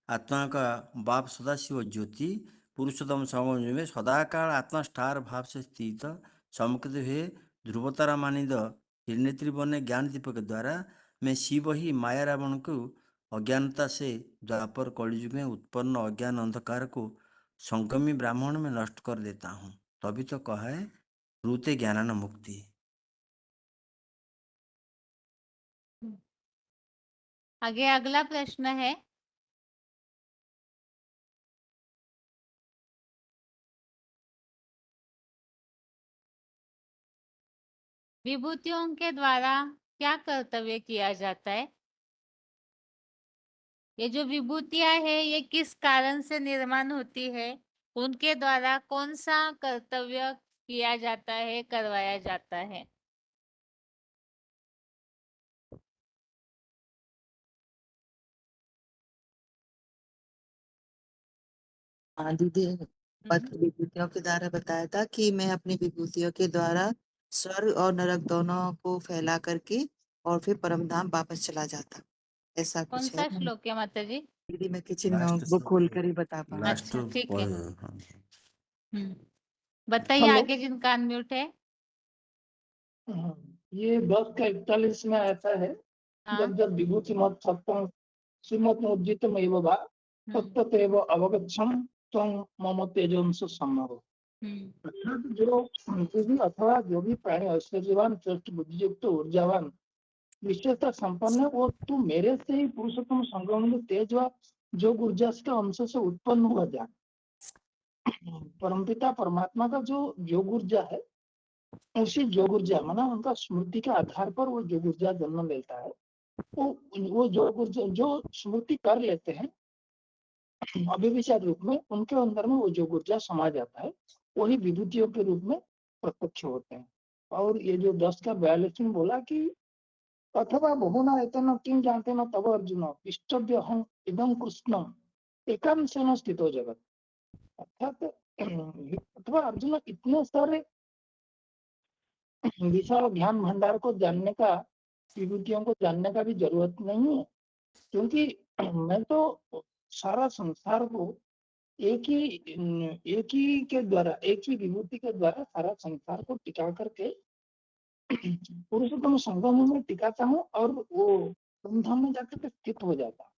आत्मा का बाप सदाशिव ज्योति पुरुषोत्तम संगम में सदाकाल आत्मा स्टार भाव से स्थित चमकते हुए ध्रुवतारा मानिद त्रिनेत्री बने ज्ञान दीप के द्वारा मैं शिव ही माया रावण को अज्ञानता से द्वापर कलयुग में उत्पन्न अज्ञान अंधकार को संगमी ब्राह्मण में नष्ट कर देता हूँ। तभी तो कहा है रूते ज्ञानान मुक्ति। आगे अगला प्रश्न है, विभूतियों के द्वारा क्या कर्तव्य किया जाता है? ये जो विभूतियां है ये किस कारण से निर्माण होती है? उनके द्वारा कौन सा कर्तव्य किया जाता है, करवाया जाता है? हाँ दीदी, पत्र विभूतियों के द्वारा बताया था कि मैं अपनी विभूतियों के द्वारा स्वर्ग और नरक दोनों को फैला करके और फिर परम धाम वापस चला जाता, ऐसा कौन कुछ है। सा श्लोक है माता जी? दीदी मैं किचन बुक खोल कर ही बता पाऊँ। अच्छा ठीक है। हाँ। बताइए हेलो। आगे जिनका अनम्यूट है। ये 10 का 41 में आता है, हाँ। जब जब विभूति मत सत्तं श्रीमद् एव वा तत्तदेव अवगच्छं त्वं मम तेजोंस संभव। अर्थात जो भी अथवा जो भी प्राणी ऐश्वर्यवान श्रेष्ठ बुद्धियुक्त ऊर्जावान विशेषता संपन्न है, वो तू मेरे से ही पुरुषोत्तम संगम में तेज व जोग ऊर्जा के अंश से उत्पन्न हुआ जा। परमपिता परमात्मा का जो योग ऊर्जा है, उसी योग ऊर्जा माना उनका स्मृति के आधार पर वो योग ऊर्जा जन्म लेता है। वो योग ऊर्जा जो स्मृति कर लेते हैं अभिविचार रूप में, उनके अंदर में वो योग ऊर्जा समा जाता है, वही विभूतियों के रूप में प्रत्यक्ष होते हैं। और ये जो 10 का 42 में बोला कि अथवा बहुना एतेन किं ज्ञातेन तव अर्जुन इष्टव्यहं इदं कृष्णम एकांशेन स्थितो जगत। अर्थात अथवा अर्जुन इतने सारे विशाल ज्ञान भंडार को जानने का, विभूतियों को जानने का भी जरूरत नहीं है, क्योंकि मैं तो सारा संसार को एक ही के द्वारा, एक ही विभूति के द्वारा सारा संसार को टिका करके पुरुषोत्तम संगम में टिकाता हूँ और वो ब्रह्मधाम में जाकर के स्थित हो जाता।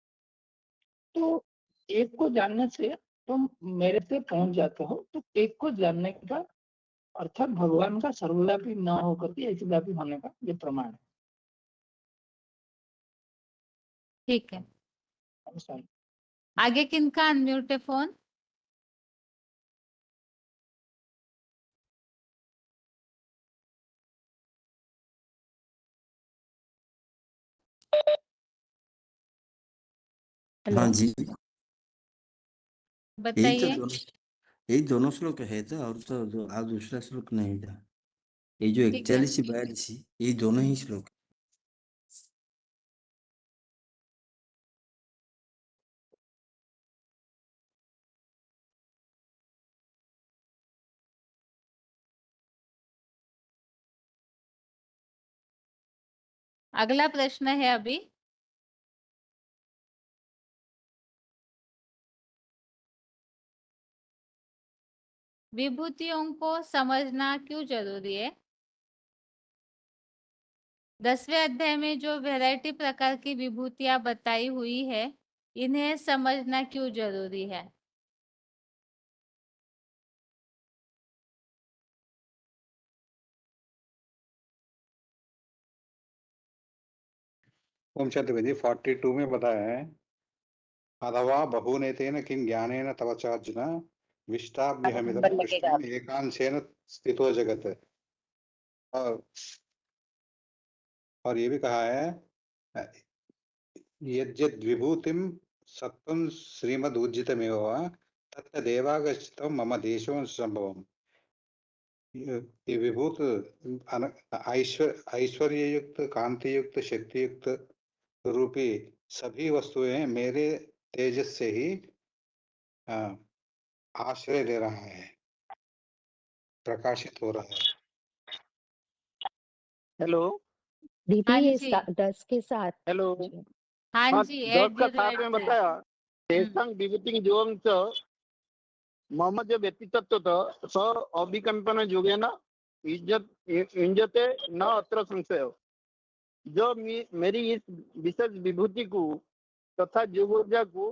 तो एक को जानने से तुम मेरे से पहुंच जाते हो, तो एक को जानने का अर्थात भगवान का सर्वव्यापी न होकर के एक व्यापी होने का ये प्रमाण है। ठीक है। नमस्कार। आगे किनका अनम्यूट है फोन? हाँ जी, बताइए। यही दोनों श्लोक है तो, और तो और दूसरा श्लोक नहीं था। ये जो ठीक है। 41 42 ये दोनों ही श्लोक। अगला प्रश्न है अभी, विभूतियों को समझना क्यों जरूरी है? 10वें अध्याय में जो वैरायटी प्रकार की विभूतियां बताई हुई है, इन्हें समझना क्यों जरूरी है? ओम चतुर्वेदी 42 में बताया है, अथवा बहुनेतेन किं ज्ञानेन तव च अर्जुन विष्टाभ्यहमिदं कृष्णम् एकांशेन स्थितो जगत। और ये भी कहा है, यद्यद् विभूतिं सत्त्वं श्रीमदूर्जितमेव वा तत्तदेवागच्छतं मम देशो संभवम्। ये विभूत ऐश्वर्य युक्त, कांति युक्त, शक्ति युक्त रूपी सभी वस्तुएं मेरे तेजस से ही आश्रय ले रहा है, प्रकाशित हो रहा है। हेलो दीदी हाँ ये जी 10 के साथ हेलो जी। हाँ हाँ जी 10 का 7 में 8083 बताया तेषां विभूतिं जीवं च मम जो व्यक्तित्व स अभिकंपन योगेन युञ्जते न अत्र संशय। जो मेरी इस विशेष विभूति को तथा युग ऊर्जा को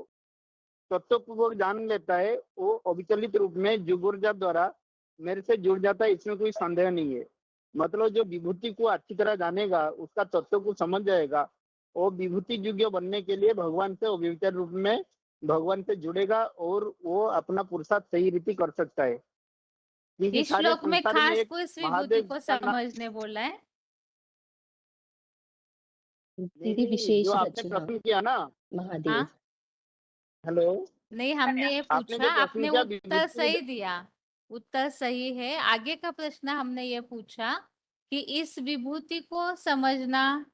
तत्वपूर्वक जान लेता है, वो अविचलित रूप में युग ऊर्जा द्वारा मेरे से जुड़ जाता है, इसमें कोई संदेह नहीं है। मतलब जो विभूति को अच्छी तरह जानेगा, उसका तत्व को समझ जाएगा, वो विभूति योग्य बनने के लिए भगवान से अव्यभिचारी रूप में भगवान से जुड़ेगा और वो अपना पुरुषार्थ सही रीति कर सकता है। क्योंकि इस सारे श्लोक में संसार में खास एक किस विभूति महादेव को का नाम समझने बोला है? दीदी जो विशेष आपने रचना प्रश्न किया ना। महादेव। हाँ हेलो नहीं, हमने ये आपने पूछा, जो प्रश्न आपने किया उत्तर सही दिया, उत्तर सही है। आगे का प्रश्न हमने ये पूछा कि इस विभूति को समझना,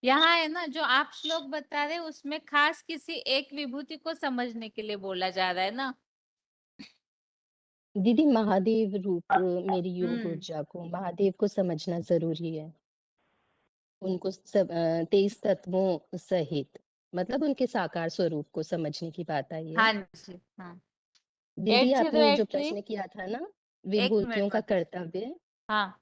यहाँ है ना जो आप श्लोक बता रहे उसमें खास किसी एक विभूति को समझने के लिए बोला जा रहा है ना। दीदी महादेव रूप मेरी योग हम्म ऊर्जा को, महादेव को समझना जरूरी है। उनको 23 तत्वों सहित, मतलब उनके साकार स्वरूप को समझने की बात आई है। हाँ जी हाँ दीदी आपने जो 8083 प्रश्न किया था ना, एक मिनट विभूतियों का माता जी। कर्तव्य, हाँ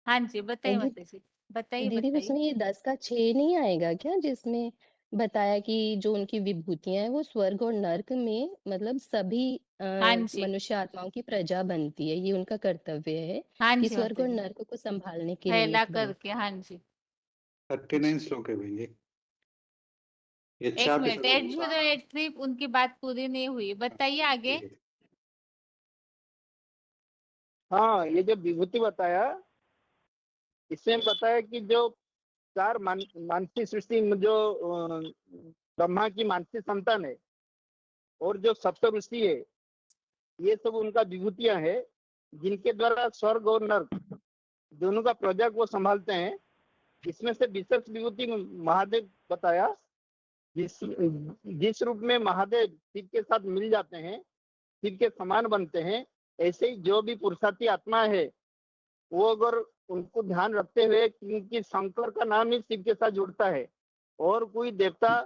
हाँ जी बताइए दी, माता जी, बताइए दीदी बताइए। उसमें ये 10 का 6 नहीं आएगा क्या, जिसमें बताया कि जो उनकी विभूतियां हैं वो स्वर्ग और नर्क में, मतलब सभी हाँ जी मनुष्य आत्माओं की प्रजा बनती है, ये उनका कर्तव्य है हाँ कि जी स्वर्ग माता और जी, नर्क को संभालने के फैला निमित्त बने। करके। हाँ जी 39 श्लोक है भैया। एक यच्चापि मिनट, सर्वभूता 8083 उनकी बात पूरी नहीं हुई, बताइए आगे। ठीक है। हाँ ये जो विभूति बताया, इसमें बताया कि जो चार मानसिक सृष्टि में जो ब्रह्मा की मानसिक संतान है और जो सप्त ऋषि है, ये सब उनका विभूतियां है, जिनके द्वारा स्वर्ग और नर्क दोनों का प्रजा को संभालते हैं। इसमें से विशेष विभूति महादेव बताया, जिस रूप में महादेव शिव के साथ मिल जाते हैं, शिव के समान बनते हैं, ऐसे ही जो भी पुरुषार्थी आत्मा है, वो अगर उनको ध्यान रखते हुए, क्योंकि शंकर का नाम ही शिव के साथ जुड़ता है और कोई देवता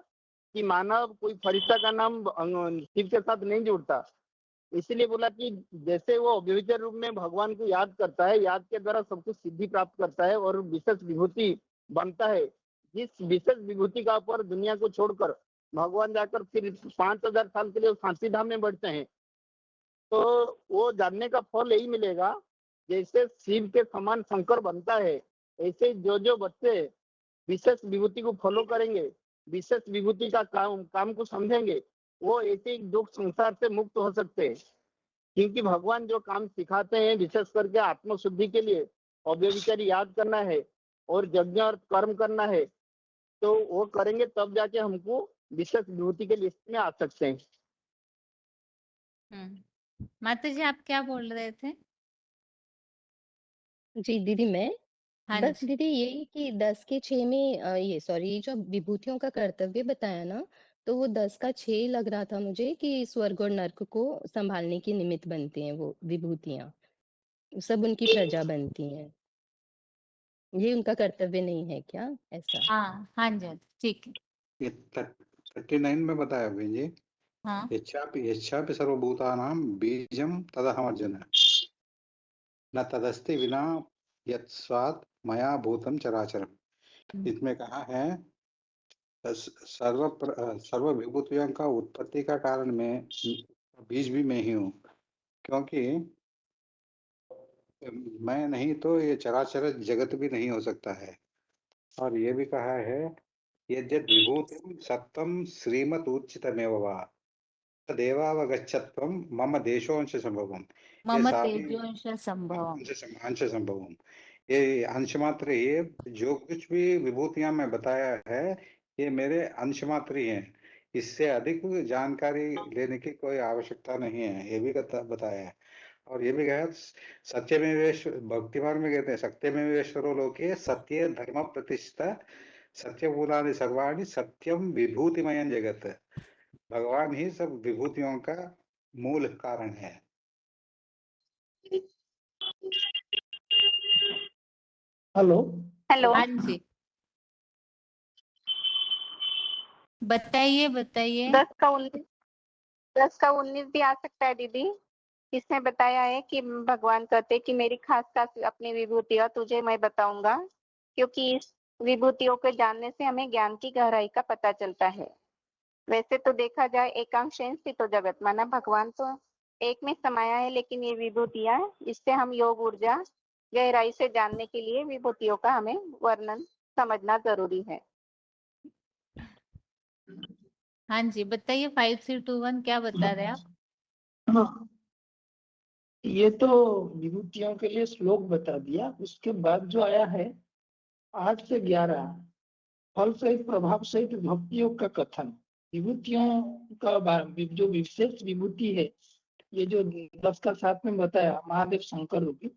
की मानव कोई फरिश्ता का नाम शिव के साथ नहीं जुड़ता। इसलिए बोला कि जैसे वो अव्यभिचार रूप में भगवान को याद करता है, याद के द्वारा सब कुछ सिद्धि प्राप्त करता है और विशेष विभूति बनता है। जिस विशेष विभूति का ऊपर दुनिया को छोड़कर भगवान जाकर फिर 5000 साल के लिए शांति धाम में बैठते हैं, तो वो जानने का फल यही मिलेगा। जैसे शिव के समान शंकर बनता है, ऐसे जो बच्चे विशेष विभूति को फॉलो करेंगे, विशेष विभूति का काम को समझेंगे, वो ऐसे ही दुख संसार से मुक्त हो सकते हैं। क्योंकि भगवान जो काम सिखाते हैं विशेष करके आत्मशुद्धि के लिए, अव्यभिचारी याद करना है और यज्ञ और कर्म करना है, तो वो करेंगे तब जाके हमको विशेष विभूति के लिस्ट में आ सकते हैं। माता जी आप क्या बोल रहे थे? जी दीदी मैं हाँ बस जी दीदी यही कि 10 के 6 में ये सॉरी जो विभूतियों का कर्तव्य बताया ना, तो वो 10 का 6 लग रहा था मुझे कि स्वर्ग और नर्क को संभालने के निमित्त बनती हैं वो विभूतियां, सब उनकी प्रजा बनती हैं, ये उनका कर्तव्य नहीं है क्या ऐसा? हाँ हाँ जी ठीक है। ये 39 में बताया भैया जी। हाँ यच्चापि सर्वभूतानां बीजं तदहमर्जन न तदस्ति विना यत्स्वात् मया भूतं चराचरम्। इसमें कहा है सर्व विभूतियों का उत्पत्ति का कारण मैं, बीज भी मैं ही हूँ, क्योंकि मैं नहीं तो ये चराचर जगत भी नहीं हो सकता है। और ये भी कहा है यद्यद् विभूतिं सत्त्वं श्रीमत् उच्चितमेव वा तदेवावगच्छत्वं मम देशोंश संभवम्। ये मम सारी तेजोंश संभवम। अंश संभवम्, ये अंश मात्र, ये जो कुछ भी विभूतियां मैं बताया है ये मेरे अंश मात्र ही हैं। इससे अधिक जानकारी लेने की कोई आवश्यकता नहीं है, ये भी बताया है। और ये भी कहा सत्यमेवेश भक्तिमार्ग में कहते हैं सत्यमेवेश्वरो लोके सत्य धर्म प्रतिष्ठा सत्यमूलानि सर्वाणि सत्यम विभूतिमयं जगत। भगवान ही सब विभूतियों का मूल कारण है। हेलो। हेलो। हाँ जी, बताइए बताइए। 10 का 19 भी आ सकता है दीदी। इसमें बताया है कि भगवान कहते कि मेरी खास खास अपनी विभूतियां तुझे मैं बताऊंगा, क्योंकि इस विभूतियों को जानने से हमें ज्ञान की गहराई का पता चलता है। वैसे तो देखा जाए एकांशेन स्थितो जगत, माना भगवान तो एक में समाया है, लेकिन ये विभूतियां, इससे हम योग ऊर्जा गहराई से जानने के लिए विभूतियों का हमें वर्णन समझना जरूरी है। हाँ जी, बताइए 5321 क्या बता रहे हैं आप? हाँ, ये तो विभूतियों के लिए श्लोक बता दिया। उसके बाद जो आया है 8 से 11, फल सहित प्रभाव सहित भक्ति योग का कथन। विभूतियों का जो विशेष विभूति है, ये जो 10 का 7 में बताया महादेव शंकर रूपी,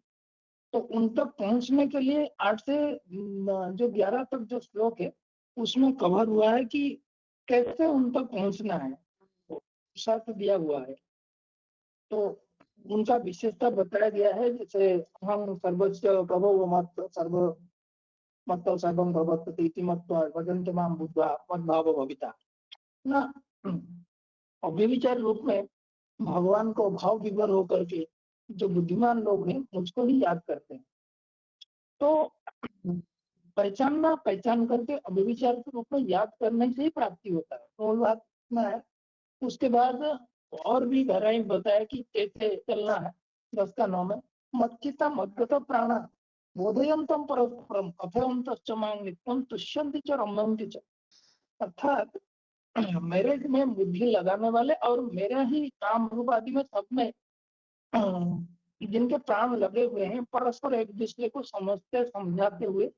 तो उन तक पहुंचने के लिए 8 से जो 11 तक जो श्लोक है उसमें कवर हुआ है कि कैसे उन तक पहुंचना है, शर्त दिया हुआ है। तो उनका विशेषता बताया गया है, जैसे हम सर्वोच्च प्रभो मत सर्व मत सर्वम भवत्ति इति मत्वा भजन्ते मां बुद्ध्वा मद्भावो भविता ना। अव्यभिचारी रूप में भगवान को भाव विभोर होकर के जो बुद्धिमान लोग हैं मुझको ही याद करते हैं। तो पहचान करके अव्यभिचार के रूप में याद करने से ही प्राप्ति होता है, तो बात में है। उसके बाद और भी गहराई बताया कि कैसे चलना है। 10 का 9 में मच्चिता मद्गत प्राणा बोधयंतम परस्परम अथयंतश्च मां नित्यं तुष्यन्ति च रमन्ति च। अर्थात मेरे में बुद्धि लगाने वाले और मेरे ही काम रूप आदि में सब में जिनके प्राण लगे हुए हैं, परस्पर एक दूसरे को समझते समझाते हुए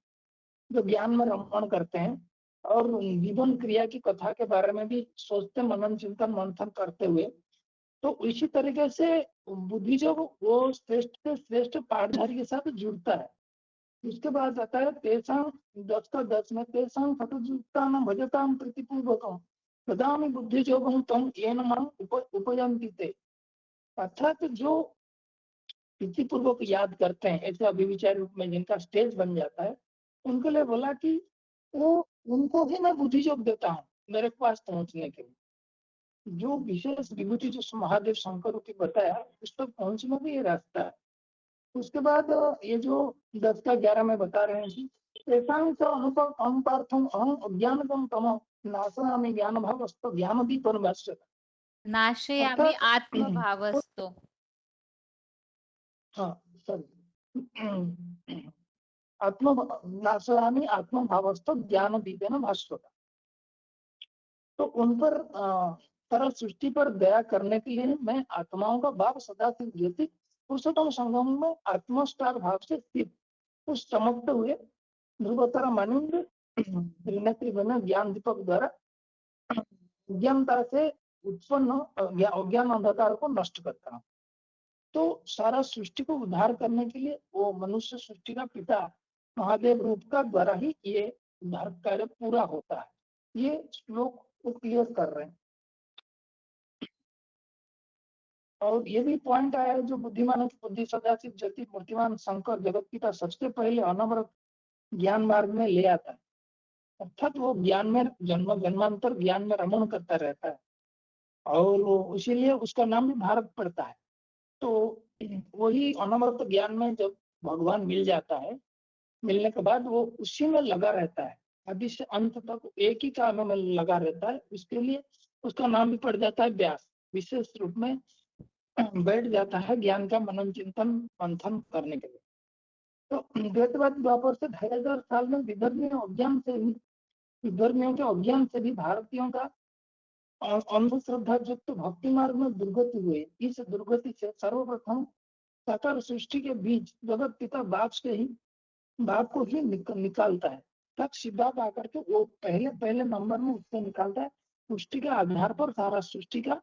जो ज्ञान में रमण करते हैं और जीवन क्रिया की कथा के बारे में भी सोचते मनन चिंतन मंथन करते हुए, तो इसी तरीके से बुद्धि जो वो श्रेष्ठ से श्रेष्ठ पाठधारी के साथ जुड़ता है। उसके बाद आता है तेसां 10 का 10 में तेसां सतजुक्तानां भजतां प्रीतिपूर्वकं ददामि बुद्धि योगं तम येन मां उपयन्ति ते। अर्थात जो प्रीतिपूर्वक याद करते हैं, ऐसे अभिविचार रूप में जिनका स्टेज बन जाता है, उनके लिए बोला कि वो उनको ही मैं बुद्धि योग देता हूँ मेरे पास पहुंचने के लिए। जो विशेष विभूति जो महादेव शंकर की बताया, उस तक पहुंचने भी ये रास्ता है। उसके बाद ये जो 10 का 11 में बता रहे हैं कि अनुपार्थम अहम अज्ञानकम तम नाशयामि ज्ञान भावस्तु ज्ञान भी परमाश्य। नाशयामि आत्मभावस्तु। हाँ सॉरी, नाशयामि आत्मभावस्तु ज्ञान दीपेन भास्वता। तो उन पर तरल सृष्टि पर दया करने के लिए मैं आत्माओं का भाव सदा से ज्योति पुरुषोत्तम संगम में आत्मस्टार भाव से स्थित उस चमकते हुए ध्रुवतर मानिंद त्रिनेत्री बने ज्ञान दीपक द्वारा ज्ञानता से उत्पन्न अज्ञान अंधकार को नष्ट करता हूँ। तो सारा सृष्टि को उद्धार करने के लिए वो मनुष्य सृष्टि का पिता महादेव रूप का द्वारा ही ये उद्धार कार्य पूरा होता है। ये श्लोक को क्लियर कर रहे हैं। और ये भी पॉइंट आया है, जो बुद्धिमानों की बुद्धि सदाशिव ज्योति मूर्तिमान शंकर जगत पिता सबसे पहले अनवरत ज्ञान मार्ग में ले आता है। अर्थात वो ज्ञान में जन्मांतर ज्ञान में रमण करता रहता है और इसीलिए उसका नाम भी भारत पड़ता है। तो वही अनवरत ज्ञान में जब भगवान मिल जाता है, मिलने के बाद वो उसी में लगा रहता है, आदि से अंत तक एक ही काम में लगा रहता है। उसके लिए उसका नाम भी पड़ जाता है व्यास। विशेष रूप में बैठ जाता है ज्ञान का मनन चिंतन मंथन करने के लिए। तो द्वैतवाद द्वापर से 2500 साल में विधर्मियों के अज्ञान से भी भारतीयों का अंधश्रद्धा युक्त भक्ति मार्ग में दुर्गति हुई। इस दुर्गति से सर्वप्रथम साकार सृष्टि के बीच जगत पिता बाप को ही निकालता है। तब सिद्धार्थ आकर के वो पहले नंबर में उसको निकालता है। सृष्टि के आधार पर सारा सृष्टि का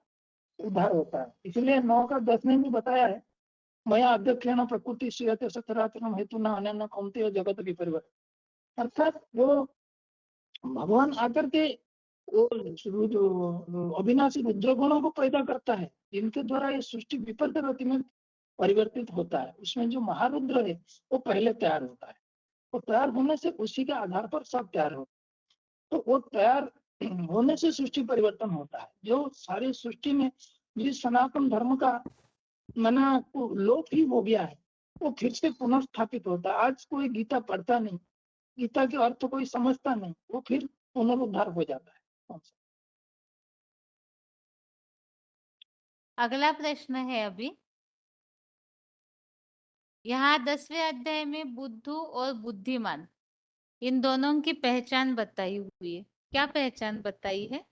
उद्धार होता है। इसलिए 9 का 10 में भी बताया है, मया अध्यक्षेण प्रकृति श्रीयते सचराचरम हेतु न अन्य कौन्तेय जगत विपरिवर्तन। अर्थात वो भगवान आकर के वो जो अविनाशी रुद्र गुणों को पैदा करता है, जिनके द्वारा ये सृष्टि विपरीत गति में परिवर्तित होता है। उसमें जो महारुद्र है वो पहले तैयार होता है, वो तैयार होने से उसी के आधार पर सब तैयार होता है। तो वो तैयार होने से सृष्टि परिवर्तन होता है। जो सारी सृष्टि में जिस सनातन धर्म का मना लोप ही हो गया है, वो फिर से पुनर्स्थापित होता है। आज कोई गीता पढ़ता नहीं, गीता के अर्थ कोई समझता नहीं, वो फिर पुनरुद्धार हो जाता है। अगला प्रश्न है अभी, यहाँ 10वें अध्याय में बुद्धू और बुद्धिमान इन दोनों की पहचान बताई हुई है। क्या पहचान बताई है?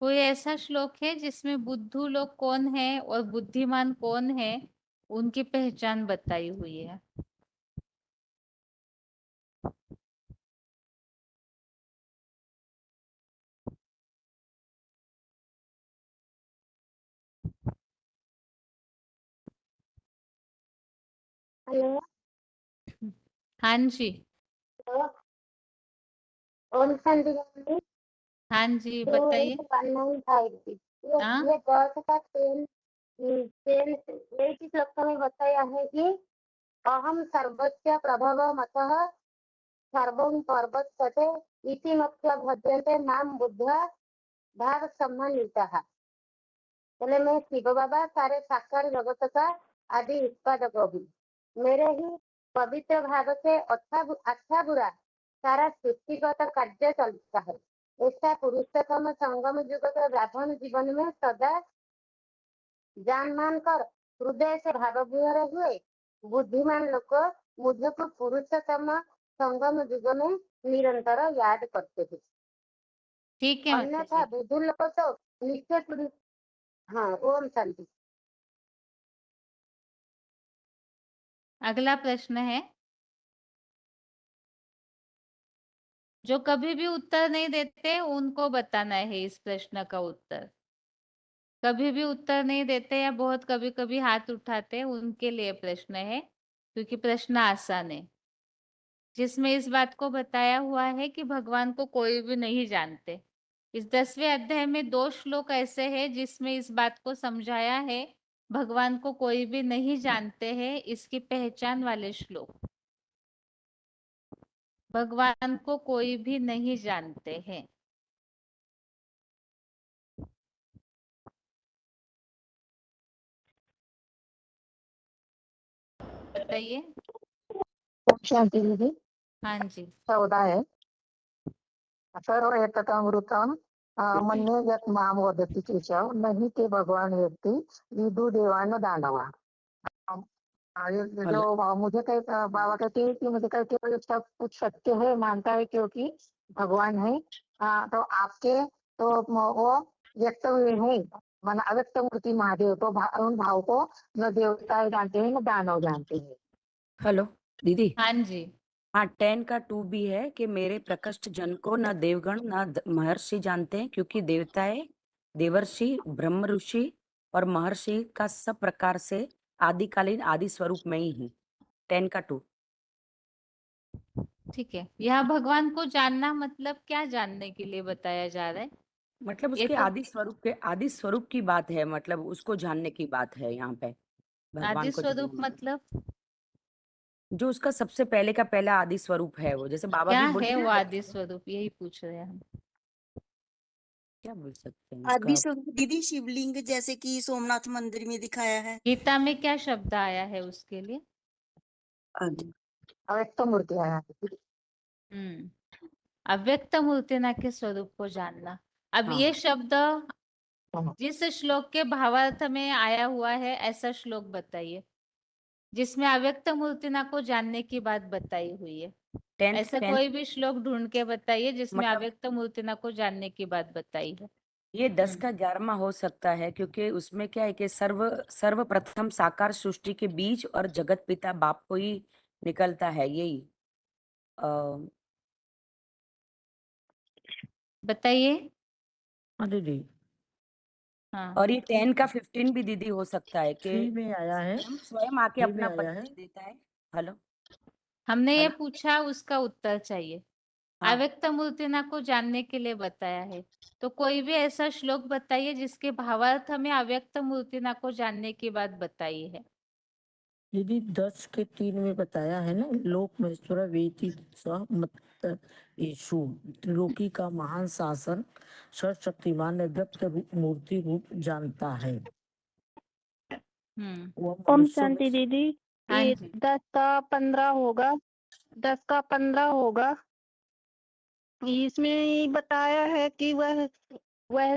कोई ऐसा श्लोक है जिसमें बुद्धू लोग कौन है और बुद्धिमान कौन है, उनकी पहचान बताई हुई है। हेलो। हाँ जी। ओम शांति जी। हाँ जी तो बताइए। एक 195 थी। हाँ ये गर्थ का तेल एक ही श्लोक में बताया है कि अहम सर्वस्य प्रभव मतः सर्वं पर्वतपते इति मत्वा भज्यन्ते नाम बुद्धा भाव सम्मानितः। पहले मैं शिव बाबा सारे साकार जगत का आदि उत्पादक भी, मेरे ही पवित्र भाव से अच्छा बुरा सारा सृष्टिगत कार्य चलता है। ऐसा पुरुषोत्तम संगम युग के ब्राह्मण जीवन में सदा जान मान कर हृदय से भाव विहर हुए बुद्धिमान लोग मुझे को पुरुषोत्तम संगम युग में निरंतर याद करते हैं। ठीक है अन्यथा बुद्धू लोग तो निश्चय। हाँ, ओम शांति। अगला प्रश्न है, जो कभी भी उत्तर नहीं देते उनको बताना है इस प्रश्न का उत्तर। कभी भी उत्तर नहीं देते या बहुत कभी कभी हाथ उठाते, उनके लिए प्रश्न है, क्योंकि प्रश्न आसान है, जिसमें इस बात को बताया हुआ है कि भगवान को कोई भी नहीं जानते। इस 10वें अध्याय में 2 श्लोक ऐसे हैं जिसमें इस बात को समझाया है, भगवान को कोई भी नहीं जानते हैं, इसकी पहचान वाले श्लोक। भगवान को कोई भी नहीं जानते हैं। बताइए। ओम शांति दीदी। हाँ जी। 14 है। सर्व एतमृतम मन्ये यत् मां वदति केशव नहीं ते भगवान व्यक्ति विदु देवान दानवा। ये जो मुझे बाबा कहते हैं कि मुझे कहते हैं सब कुछ सत्य है, मानता है क्योंकि भगवान है। तो आपके तो वो व्यक्त हुए हैं, माना अव्यक्त मूर्ति महादेव, तो उन भाव को न देवता जानते हैं न दानव जानते हैं। हेलो दीदी। हाँ जी। हाँ 10 का 2 भी है कि मेरे प्रकृष्ट जन को न देवगण न महर्षि जानते हैं, क्योंकि देवताएं देवर्षि ब्रह्म ऋषि और महर्षि का सब प्रकार से आदिकालीन आदि स्वरूप में ही हूँ। 10 का 2। ठीक है, यह भगवान को जानना मतलब क्या जानने के लिए बताया जा रहा है? मतलब उसके आदि स्वरूप की बात है, मतलब उसको जानने की बात है यहाँ पे। भगवान आदि को स्वरूप जानना मतलब जो उसका सबसे पहले का पहला आदि स्वरूप है, वो जैसे बाबा क्या भी बोले है ना, वो आदि स्वरूप, यही पूछ रहे हैं हम। क्या बोल सकते हैं आदि उसका? स्वरूप दीदी शिवलिंग जैसे कि सोमनाथ मंदिर में दिखाया है। गीता में क्या शब्द आया है उसके लिए? अव्यक्त मूर्ति है। अव्यक्त मूर्तिना के स्वरूप को जानना। अब ये शब्द जिस श्लोक के भावार्थ में आया हुआ है, ऐसा श्लोक बताइए जिसमें अव्यक्त मूर्तिना को जानने की बात बताई हुई है। ऐसा कोई भी श्लोक ढूंढ के बताइए जिसमें मतलब अव्यक्त मूर्तिना को जानने की बात बताई है। ये 10 का 11वां हो सकता है, क्योंकि उसमें क्या है कि सर्वप्रथम साकार सृष्टि के बीज और जगत पिता बाप को ही निकलता है, यही बताइए। दीदी। हाँ। और ये 10 का 15 भी दीदी हो सकता है कि 3 में आया है। स्वयं आके 3 में अपना आया है। परिचय देता है। हेलो हमने ये हेलो पूछा, उसका उत्तर चाहिए। हाँ। अव्यक्त मूर्तिना को जानने के लिए बताया है। तो कोई भी ऐसा श्लोक बताइए जिसके भावार्थ हमें अव्यक्त मूर्तिना को जानने की बात बताई है। दीदी 10 के 3 में बताया है ना, लोक महेश्वर वेति सह मत यीशु त्रिलोकी का महान शासन सर्वशक्तिमान व्यक्त रूप मूर्ति रूप जानता है। वह ओम मनुष्यों में शांति दीदी। हाँ ये जी 10 का 15 होगा, 10 का 15 होगा। इसमें ये बताया है कि वह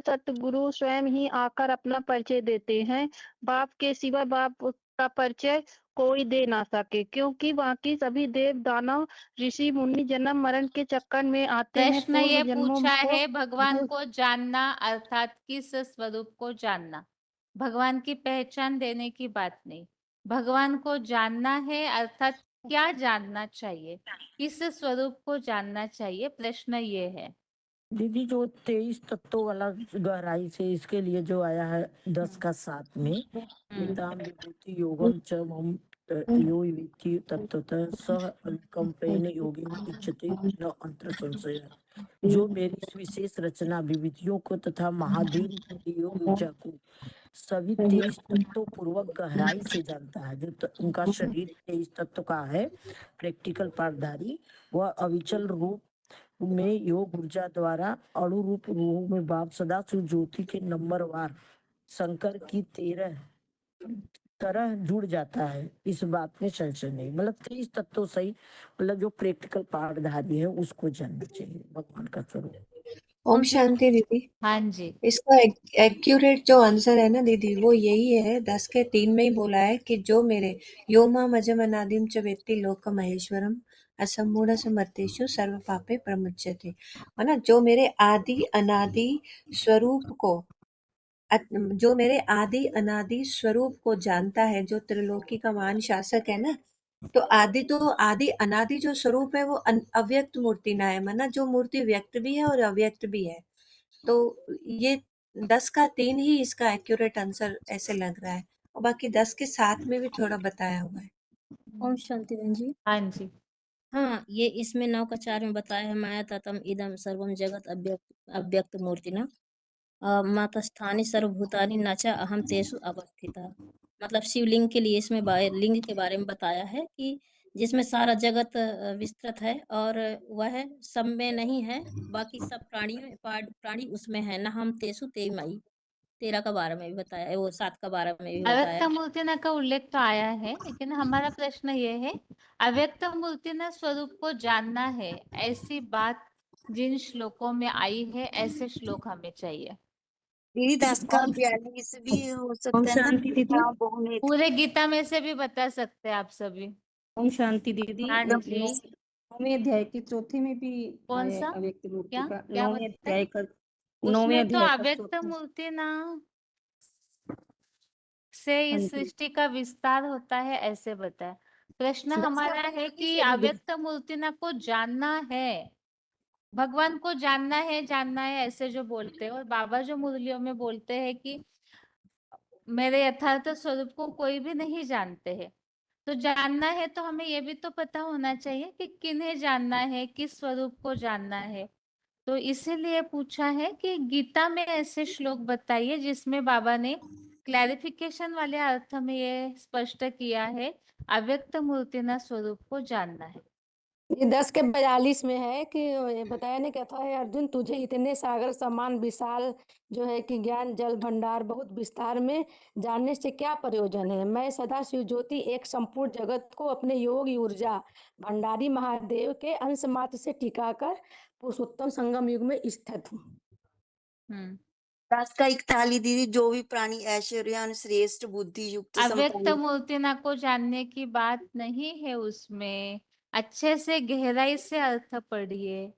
सतगुरु स्वयं ही आकर अपना परिचय देते हैं। बाप के सिवा बाप का परिचय कोई दे ना सके, क्योंकि बाकी सभी देव दानव ऋषि मुनि जन्म मरण के चक्कर में आते हैं। प्रश्न पूर्व ये जन्मों पूछा को है भगवान भूल- को जानना अर्थात किस स्वरूप को जानना, भगवान की पहचान देने की बात नहीं। भगवान को जानना है अर्थात क्या जानना चाहिए, किस स्वरूप को जानना चाहिए, प्रश्न ये है। दीदी जो 23 तत्वों वाला गहराई से इसके लिए जो आया है 10 का 7 में एताम विभूति योगम च मम यो विद्धि तत्वतः सह अविकम्पेन योगिन इच्छते न अंतर संशय। जो मेरी इस विशेष रचना विभूतियों को तथा महाधीन योग ऊर्जा को सभी 23 तत्वों पूर्वक गहराई से जानता है। जो उनका शरीर 23 तत्व का है, प्रैक्टिकल पाठधारी, वह अविचल रूप में योग ऊर्जा द्वारा अणु रूप रूह में बाप सदा शिव ज्योति के नंबरवार शंकर की 13 तरह जुड़ जाता है। इस बात में संशय नहीं। मतलब 23 तत्व सही, मतलब जो प्रैक्टिकल पाठधारी है उसको जानना चाहिए भगवान का स्वरूप। ओम शांति दीदी। हाँ जी इसका एक्यूरेट जो आंसर है ना दीदी, वो यही है। 10 के 3 में ही बोला है कि जो मेरे यो माम अजम अनादिम च वेत्ति लोक महेश्वरम असमूढ़ समर्थेषु सर्व पापे प्रमुच्यते। है ना, जो मेरे आदि अनादि स्वरूप को जो मेरे आदि अनादि स्वरूप को जानता है, जो त्रिलोकी का महान शासक है ना, तो आदि अनादि जो स्वरूप है वो अव्यक्त मूर्ति ना है। माना जो मूर्ति व्यक्त भी है और अव्यक्त भी है। तो ये 10 का 3 ही इसका एक्यूरेट आंसर ऐसे लग रहा है, और बाकी 10 के 7 में भी थोड़ा बताया हुआ है। ओम शांति बहन जी। हाँ जी हाँ, ये इसमें 9 का 4 में बताया है, माया ततम इदम सर्वम जगत अव्यक्त मूर्तिना मातस्थानि सर्वभूतानि न च अहम तेषु अवस्थिता। मतलब शिवलिंग के लिए इसमें लिंग के बारे में बताया है कि जिसमें सारा जगत विस्तृत है और वह सब में नहीं है, बाकी सब प्राणी उसमें है। न हम तेसु ते मई 13 का 12 में भी बताया है, वो 7 का 12 में भी बताया अव्यक्त है। मूर्तिना का उल्लेख तो आया है, लेकिन हमारा प्रश्न ये है अव्यक्त मूर्तिना स्वरूप को जानना है, ऐसी बात जिन श्लोकों में आई है ऐसे श्लोक हमें चाहिए। दीदी 10 का 42 भी हो ओम सकता है ना। शांति दीदी। हाँ, बहुनेत्र। पूरे गीता में से भी बता सकते हैं आप सभी। ओम शांति दीदी। हाँ जी 9वें अध्याय के चौथे में भी कौन है सा अव्यक्त मूर्ति क्या का। क्या 9वें बताया है? अध्याय का उसमें तो का अव्यक्त चौथा। मूर्ति ना से हाँ इस जी। सृष्टि का विस्तार होता है ऐसे बताया। प्रश्न 10 का हमारा है 45 कि है दीदी। अव्यक्त मूर्तिना को जानना है, भगवान को जानना है ऐसे जो बोलते हैं, और बाबा जो मुरलियों में बोलते हैं कि मेरे यथार्थ स्वरूप को कोई भी नहीं जानते हैं। तो जानना है तो हमें ये भी तो पता होना चाहिए कि किन्हें जानना है, किस स्वरूप को जानना है। तो इसीलिए पूछा है कि गीता में ऐसे श्लोक बताइए जिसमें बाबा ने क्लैरिफिकेशन वाले अर्थ में ये स्पष्ट किया है अव्यक्त मूर्तिना स्वरूप को जानना है। ये 10 के 42 में है कि ये बताया नहीं, कहता है अर्जुन तुझे इतने सागर समान विशाल जो है कि ज्ञान जल भंडार बहुत विस्तार में जानने से क्या प्रयोजन है। मैं सदा शिव ज्योति एक संपूर्ण जगत को अपने योग ऊर्जा भंडारी महादेव के अंश मात्र से टिकाकर पुरुषोत्तम संगम युग में स्थित हूँ। 10 का 41 दीदी, जो भी प्राणी ऐश्वर्यान श्रेष्ठ बुद्धि युक्त अव्यक्त संपन्न। मूर्तिना को जानने की बात नहीं है उसमें, अच्छे से गहराई से अर्थ पढ़िए।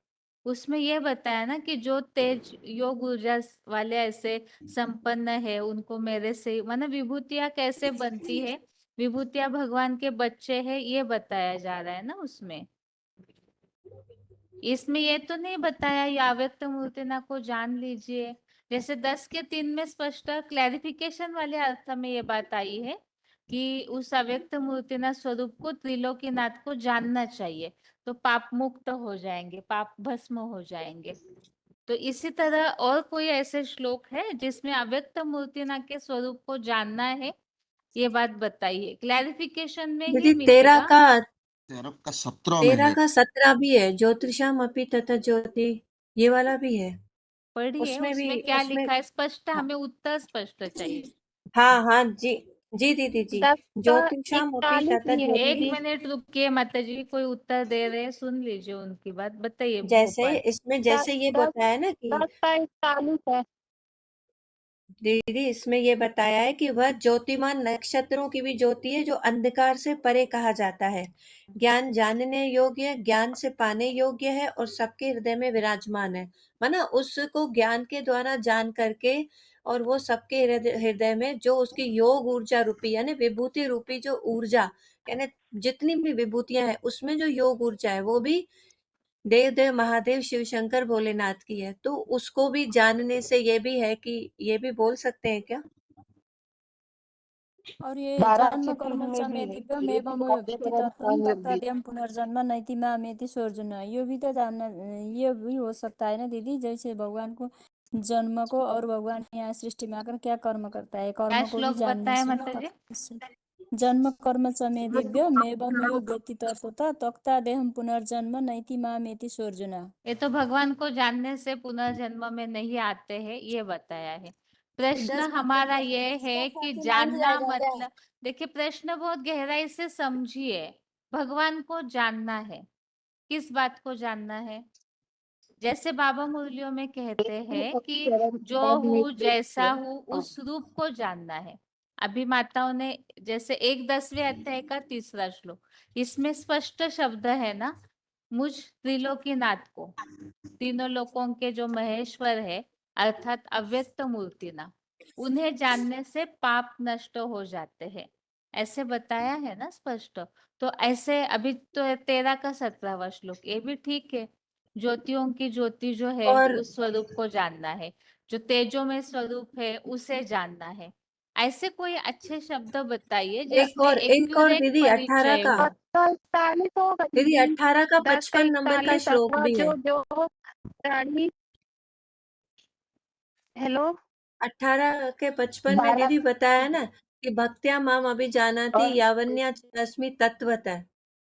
उसमें ये बताया ना कि जो तेज योग ऊर्जा वाले ऐसे संपन्न है उनको मेरे से, मतलब विभूतियां कैसे बनती है, विभूतियां भगवान के बच्चे हैं, ये बताया जा रहा है ना उसमें। इसमें ये तो नहीं बताया ये अव्यक्त मूर्तिना को जान लीजिए। जैसे 10 के 3 में स्पष्ट क्लैरिफिकेशन वाले अर्थ में ये बात आई है कि उस अव्यक्त मूर्तिना स्वरूप को त्रिलोकीनाथ को जानना चाहिए, तो पाप मुक्त हो जाएंगे, पाप भस्म हो जाएंगे। तो इसी तरह और कोई ऐसे श्लोक है जिसमें अव्यक्त मूर्तिनाथ के स्वरूप को जानना है, ये बात बताइए। क्लैरिफिकेशन में ही दीदी 13 मिलेगा। का 17 में 13 है। का 17 भी है, ज्योतिषाम अपि तथा ज्योति, ये वाला भी है। पढ़िए उसमें भी उसमें क्या उसमें लिखा है स्पष्ट, हाँ हमें उत्तर स्पष्ट चाहिए। हाँ जी जी दीदी जी, 10 का ज्योतिषाम अपि 41 तथा भी है एक ज्योति। दीदी। मिनट रुकिए माता जी, कोई उत्तर दे रहे हैं, सुन लीजिए उनकी बात। बताइए जैसे भोपाल। इसमें 10 जैसे ये 10 बताया ना कि 10 का 41 है। दीदी इसमें ये बताया है कि वह ज्योतिमान नक्षत्रों की भी ज्योति है जो अंधकार से परे कहा जाता है, ज्ञान जानने योग्य, ज्ञान से पाने योग्य है और सबके हृदय में विराजमान है। माना उसको ज्ञान के द्वारा जान करके और वो सबके हृदय में जो उसकी योग ऊर्जा रूपी यानी विभूति रूपी जो ऊर्जा, यानी जितनी भी विभूतियां हैं उसमें जो योग ऊर्जा है वो भी देव देव महादेव शिव शंकर भोलेनाथ की है, तो उसको भी जानने से ये भी है कि ये भी बोल सकते हैं क्या? और ये 12 जन्म के कर्म 3 में भी है, दिव्यम ये एवं तो अक्षरम व्यतीतत्वम अनिर्देश। तत्तव्यम पुनर्जन्म नैति मामेति स्वर्जुन, ये भी तो जानना, ये भी हो सकता है ना दीदी, जैसे भगवान को जन्म को और भगवान यहाँ सृष्टि में आकर क्या कर्म करता है, क्या कर्म को भी श्लोक जानने बताए से माता जी? जन्म कर्म च मे दिव्यम एवं व्यतीतत्वता तक्ता देहम पुनर्जन्म नैति मामेति स्वर्जुन। ये तो भगवान को जानने से पुनर्जन्म में नहीं आते हैं, ये बताया है। प्रश्न हमारा ये है कि जानना मतलब, देखिए प्रश्न बहुत गहराई से समझिए। भगवान को जानना है, किस बात को जानना है? जैसे बाबा मुरलियों में कहते हैं कि जो हूँ जैसा हूँ उस रूप को जानना है। अभी माताओं ने जैसे 10वें अध्याय का 3रा श्लोक, इसमें स्पष्ट शब्द है ना, मुझ त्रिलोकीनाथ को, तीनों लोकों के जो महेश्वर है अर्थात अव्यक्त मूर्तिना, उन्हें जानने से पाप नष्ट हो जाते हैं, ऐसे बताया है ना स्पष्ट। तो ऐसे अभी तो 13 का 17वां श्लोक, ये भी ठीक है। ज्योतियों की ज्योति जो है और उस स्वरूप को जानना है, जो तेजो में स्वरूप है उसे जानना है। ऐसे कोई अच्छे शब्द बताइए जिसमें एक और एक्यूरेट दीदी 18 परिचय का, हो। 41 होगा दीदी दीदी। 18 का 10 का 55 नंबर का 41 श्लोक अथवा भी है। जो प्राणी, हेलो 18 के 55 में 12 दीदी बताया है ना कि भक्त्या माम अभिजानाति और यावन्या अस्मि तत्वतः,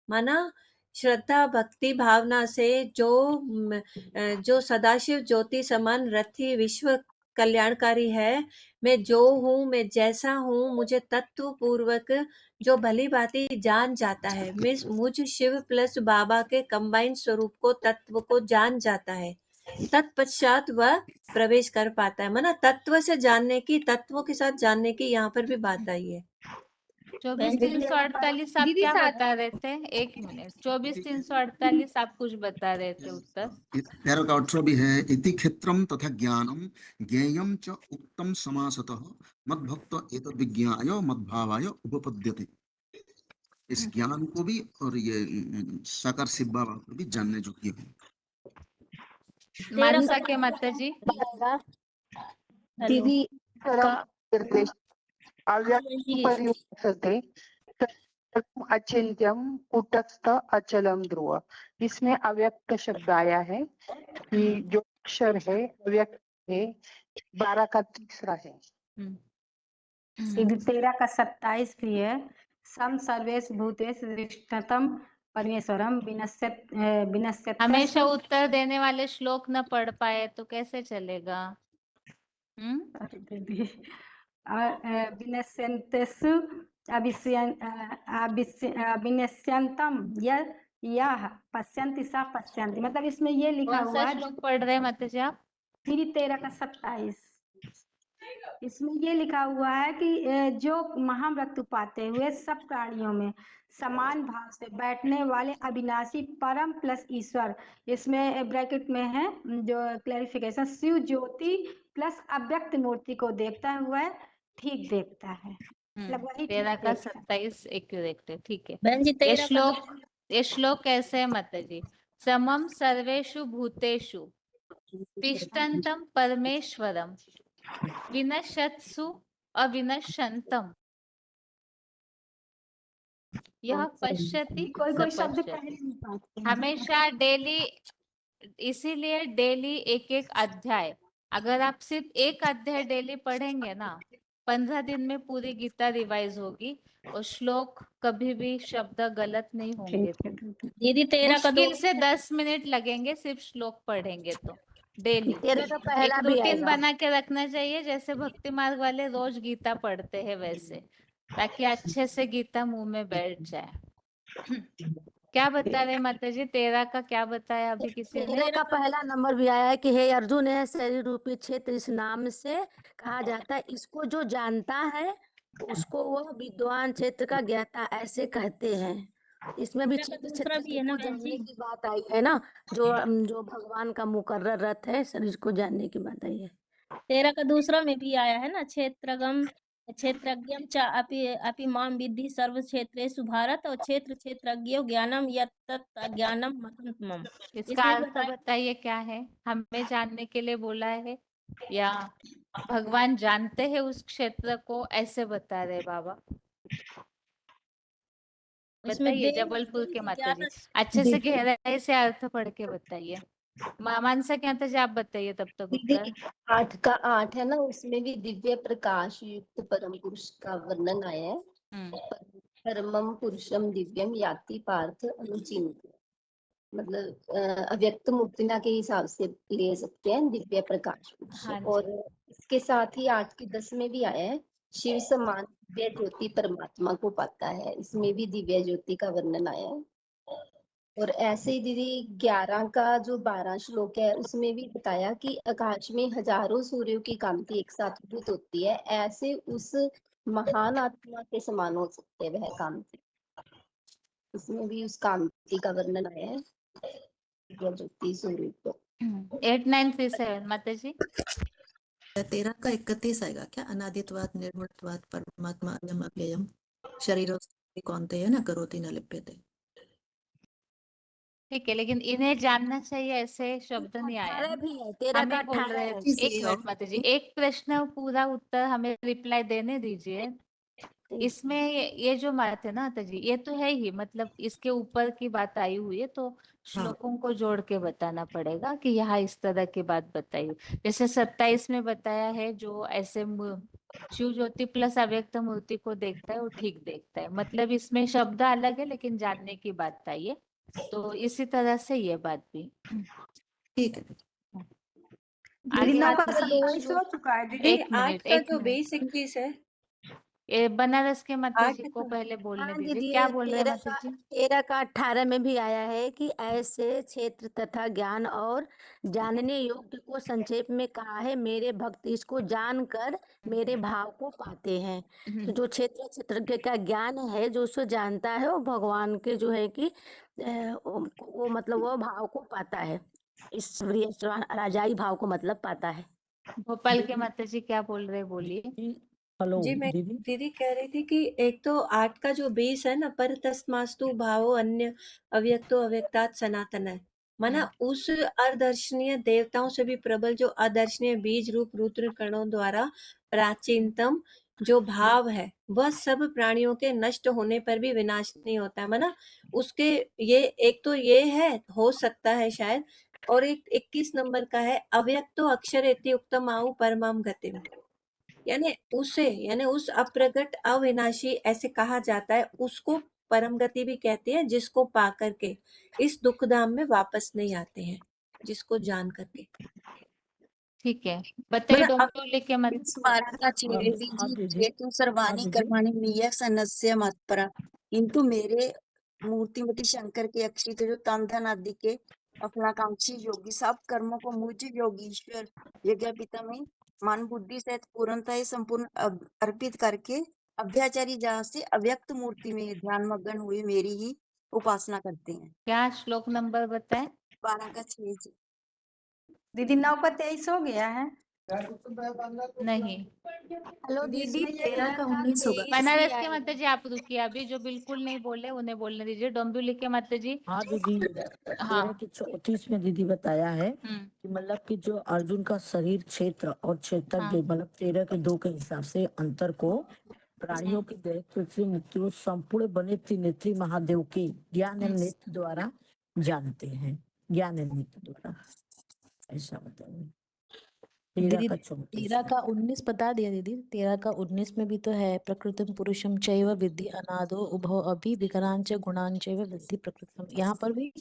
माना श्रद्धा भक्ति भावना से जो सदाशिव ज्योति समान रथी विश्व कल्याणकारी है, मैं जो हूँ, मैं जैसा हूँ, मुझे तत्व पूर्वक जो भली भांति जान जाता है, मैं मुझ शिव प्लस बाबा के कंबाइंड स्वरूप को, तत्व को जान जाता है, तत्पश्चात वह प्रवेश कर पाता है। माना तत्व से जानने की, तत्वों के साथ जानने की यहाँ पर भी बात आई है। 24,348 आप दीदी क्या साथ बता रहे थे? एक मिनट, 24,348 आप कुछ बता रहे थे उत्तर। 13 का 18 भी है। इति क्षेत्रम तथा ज्ञानम ज्ञेयम च उक्तम समासतः मद्भक्त एतद् विज्ञाय मद्भावाय उपपद्यते। इस ज्ञान को भी और ये साकार शिव बाबा को भी जानने योग्य है। मानसा के माता जी। दीदी का निर्देश अव्यक्त परिवर्तते अचिंत्यम कुटस्थ अचलम ध्रुव, इसमें अव्यक्त शब्द आया है कि जो अक्षर है अव्यक्त है। 12 का 3रा है। दीदी 13 का 27 भी है, सम सर्वेश भूतेश दृष्टतम परमेश्वरम विनश्यत हमेशा उत्तर देने वाले श्लोक न पढ़ पाए तो कैसे चलेगा? विनश्यन्तेषु विनश्यन्तम यह पश्यन्ति सा पश्यन्ति, मतलब इसमें ये लिखा कौन हुआ सा है। श्लोक पढ़ रहे हैं माता जी आप? फिर 13 का 27, इसमें ये लिखा हुआ है कि जो महाव्रत पाते हुए सब प्राणियों में समान भाव से बैठने वाले अविनाशी परम प्लस ईश्वर, इसमें ब्रैकेट में है जो क्लैरिफिकेशन, शिव ज्योति प्लस अव्यक्त मूर्ति को देखता हुआ ठीक देखता है, मतलब वही 13 का देखता है। 27 एक्यूरेट है, ठीक है। बहन जी ये 13 का श्लोक कैसे है माता जी? समम सर्वेषु भूतेषु तिष्ठन्तं परमेश्वरम विनश्यत्सु अविनश्यन्तम यह पश्यति कोई स कोई शब्द पश्यति। पहले निकालते हैं। हमेशा डेली, इसीलिए डेली एक एक अध्याय, अगर आप सिर्फ एक अध्याय डेली पढ़ेंगे ना, 15 दिन में पूरी गीता रिवाइज होगी और श्लोक कभी भी शब्द गलत नहीं होंगे। दीदी 13 का मुश्किल से 10 मिनट लगेंगे सिर्फ श्लोक पढ़ेंगे तो डेली। 13 का पहला एक भी रूटीन आएगा। बना के रखना चाहिए, जैसे भक्ति मार्ग वाले रोज गीता पढ़ते हैं वैसे, ताकि अच्छे से गीता मुंह में बैठ जाए। क्या बता रहे माता जी? 13 का क्या बताया अभी किसी ने? 13 का पहला नंबर भी आया है कि हे अर्जुन, है शरीर रूपी क्षेत्र इस नाम से कहा जाता है, इसको जो जानता है उसको वह विद्वान क्षेत्र का ज्ञाता ऐसे कहते हैं। इसमें भी क्षेत्र दूसरा भी है ना को बहन जानने जी। की बात आई है ना, जो भगवान का मुकर्रर रथ है, शरीर को जानने की बात आई है। 13 का दूसरा में भी आया है ना, क्षेत्रज्ञम च अपि मां विद्धि सर्व क्षेत्रेषु भारत, और क्षेत्रज्ञो ज्ञानम यत्तत् अज्ञानम मतम मम। इसका अर्थ बताइए क्या है? हमें जानने के लिए बोला है या भगवान जानते हैं उस क्षेत्र को, ऐसे बता रहे बाबा? बताइए जबलपुर के माता जी, अच्छे से गहराई से अर्थ पढ़ के बताइए। मानसा क्या था जी, आप बताइए तब तक दीदी उत्तर। 8 का 8 है ना, उसमें भी दिव्य प्रकाश युक्त परम पुरुष का वर्णन आया है। परमम पुरुषम दिव्यम याति पार्थ अनुचिंत, मतलब अव्यक्त मुक्तिना के हिसाब से ले सकते हैं दिव्य प्रकाश पुरुष। हाँ जी। और इसके साथ ही 8 की 10 में भी आया है, शिव समान दिव्य ज्योति परमात्मा को पाता है, इसमें भी दिव्य ज्योति का वर्णन आया है। और ऐसे ही दीदी 11 का जो 12 श्लोक है उसमें भी बताया कि आकाश में हजारों सूर्यों की कांति एक साथ उदित होती है, ऐसे उस महान आत्मा के समान हो सकते वह कांति। इसमें भी उस कांति का वर्णन आया है, ज्योति सूर्य को। 8937 माता जी। 13 का 31 आएगा क्या? अनादित्वात् निर्गुणत्वात् परमात्मा अयम् अव्ययम् शरीरोऽस्ति कौन्तेय न करोति न लिप्यते। ठीक है, लेकिन इन्हें जानना चाहिए ऐसे शब्द नहीं आया 18 है। भी है, 13 हम का ही बोल 18 रहे है। हैं। एक मिनट माता जी, एक प्रश्न पूरा उत्तर हमें रिप्लाई देने दीजिए। इसमें ये जो बात है ना माता जी, ये तो है ही, मतलब इसके ऊपर की बात आई हुई है, तो श्लोकों को जोड़ के बताना पड़ेगा कि यहाँ इस तरह की बात बताई। जैसे 27 में बताया है, जो ऐसे शिव ज्योति प्लस अव्यक्त मूर्ति को देखता है वो ठीक देखता है, मतलब इसमें शब्द अलग है लेकिन जानने की बात आई है। तो इसी तरह से ये बात भी ठीक है। दीदी आगे 9 का माता जी, 27 हो चुका है दीदी। एक 8 मिनट का एक जो मिनट, 20-21 है, ये बनारस के माता 8 जी को पहले बोलने हाँ दीजिए, दीदी, क्या बोल रहे हैं 13 माता का जी? 13 का 18 में भी आया है कि ऐसे क्षेत्र तथा ज्ञान और जानने योग्य को संक्षेप में कहा है, मेरे भक्त इसको जानकर मेरे भाव को पाते हैं। तो जो क्षेत्र का ज्ञान है, जो उसको जानता है, वो भगवान के जो है कि वो मतलब वो भाव को पाता है, इस राजाई भाव को मतलब पाता है। भोपाल के माता जी क्या बोल रहे, बोलिए। हेलो जी मैं दीदी। दीदी कह रही थी कि एक तो 8 का जो 20 है ना, पर तस्मास्तु भावो अन्य अव्यक्तो अव्यक्तात् सनातन है, माना उस अदर्शनीय देवताओं से भी प्रबल जो अदर्शनीय बीज रूप रुद्र कणों द्वारा प्राचीनतम जो भाव है, वह सब प्राणियों के नष्ट होने पर भी विनाश नहीं होता है, माना उसके ये एक तो ये है, हो सकता है शायद। और एक 21 नंबर का है, अव्यक्तो अक्षर इति उक्तम आउ परमाम गतिम, यानी उस अप्रगट अविनाशी ऐसे कहा जाता है, उसको परम गति भी कहते हैं, जिसको पा करके इस दुखधाम में वापस नहीं आते हैं, जिसको जान करके। ठीक है, बताइए डॉक्टर लेके मत। स्मारका चेतु सर्वाणी कर्माणि मय्या सन्नस्य मत्परा, किंतु मेरे मूर्तिमती शंकर के अक्षित जो तन धन आदि के अपनाकांक्षी योगी सब कर्मों को मुझ योगीश्वर यज्ञ पिता में मन बुद्धि सहित पूर्णतः संपूर्ण अर्पित करके अभ्याचारी जहाँ से अव्यक्त मूर्ति में ध्यान मग्न हुए मेरी ही उपासना करते हैं। क्या श्लोक नंबर बताएं? 12 का 6। दीदी 9 का 23 हो गया है? नहीं। हेलो दीदी, 13 का 19 होगा। बनारस के माता जी आप रुकिए, अभी जो बिल्कुल नहीं बोले उन्हें बोलने दीजिए। डोंबिवली के माता जी। हाँ दीदी, 13 की 34 में दीदी बताया है कि मतलब कि जो अर्जुन का शरीर क्षेत्र और क्षेत्रज्ञ मतलब 13 के 2 के हिसाब से अंतर को प्राणियों की दैत्य से मुक्ति को संपूर्ण बने त्रिनेत्री महादेव के ज्ञान एवं नेत्र द्वारा जानते हैं। ज्ञान एवं नेत्र द्वारा, ऐसा बताइए। 13 दीदी का 34 13 का 19 बता दिया दीदी। 13 का 19 में भी तो है, प्रकृतिम पुरुषम चैव विद्धि अनादो उभो अभि विकरांच गुणांचैव विद्धि प्रकृतिम। यहाँ पर भी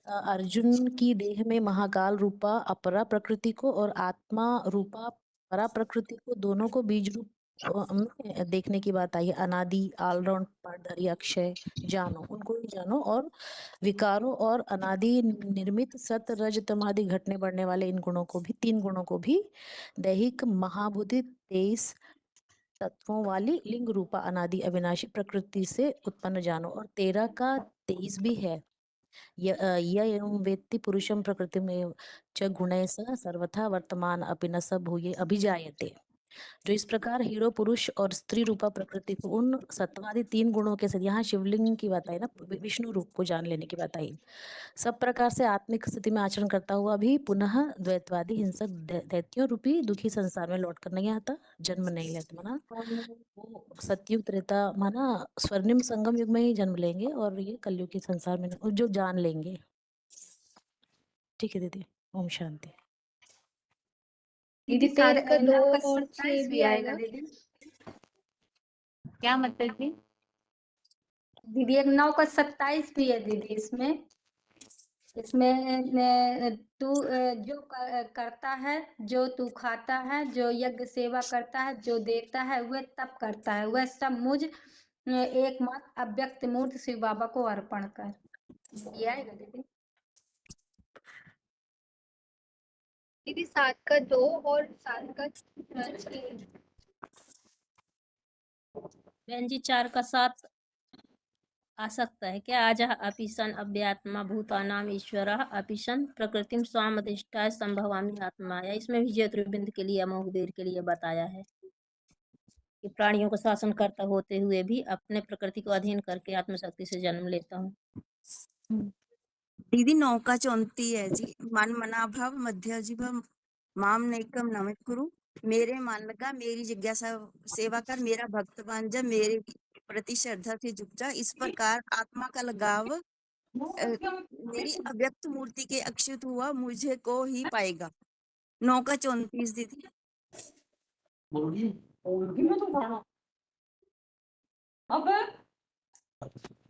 अर्जुन की देह में महाकाल रूपा अपरा प्रकृति को और आत्मा रूपा परा प्रकृति को, दोनों को बीज रूप में देखने की बात आई है। अनादि, ऑलराउंड, पारदर्शी, अक्षय जानो, उनको ही जानो। और विकारों और अनादि निर्मित सत रज तमादि घटने बढ़ने वाले इन गुणों को भी, 3 गुणों को भी दैहिक महाबुद्धि 23 तत्वों वाली लिंग रूपा अनादि अविनाशी प्रकृति से उत्पन्न जानो। और 13 का 23 भी है। एवं वेत्ति पुरुषम प्रकृति में च गुणैः सह सर्वथा वर्तमान अपि न स भूये अभिजायते। जो इस प्रकार हीरो पुरुष और स्त्री रूपा प्रकृति को उन सत्वादि 3 गुणों के साथ, यहाँ शिवलिंग की बात आई ना, विष्णु रूप को जान लेने की बात आई, सब प्रकार से आत्मिक स्थिति में आचरण करता हुआ भी पुनः द्वैतवादी हिंसक दैत्यों रूपी दुखी संसार में लौट कर नहीं आता, जन्म नहीं लेता। माना वो सतयुग त्रेता, माना स्वर्णिम संगम युग में ही जन्म लेंगे और ये कलयुग के संसार में जो जान लेंगे। ठीक है दीदी, ओम शांति। दीदी 13 का 2 9 का और 27 6 भी भी आएगा आएगा दीदी। क्या मतलब जी? दीदी। एक 9 का 27 भी है दीदी। इसमें तू जो करता है, जो तू खाता है, जो यज्ञ सेवा करता है, जो देता है, वह तप करता है, वह सब मुझ एकमात्र अव्यक्त मूर्त शिव बाबा को अर्पण कर। ये आएगा दीदी। दीदी 7 का 2 और 7 का 6। बहन जी 4 का 7 आ सकता है क्या? आज अपिशन अव्यात्मा भूतानाम ईश्वर अपिशन प्रकृतिम स्वामधिष्ठाय संभवामि आत्माया। इसमें भी ज्योतिर्बिंद के लिए, अमोघ वीर के लिए बताया है कि प्राणियों को शासन करता होते हुए भी अपने प्रकृति को अधीन करके आत्मशक्ति से जन्म लेता हूँ। दीदी 9 का 34 है जी। मन मना भाव मध्य जीव माम नैकम नमित कुरु। मेरे मान लगा, मेरी जिज्ञासा सेवा कर, मेरा भक्त बन जा, मेरे प्रति श्रद्धा से झुक जा। इस प्रकार आत्मा का लगाव मेरी अव्यक्त मूर्ति के अक्षुत हुआ मुझे को ही पाएगा। 9 का 34 दीदी।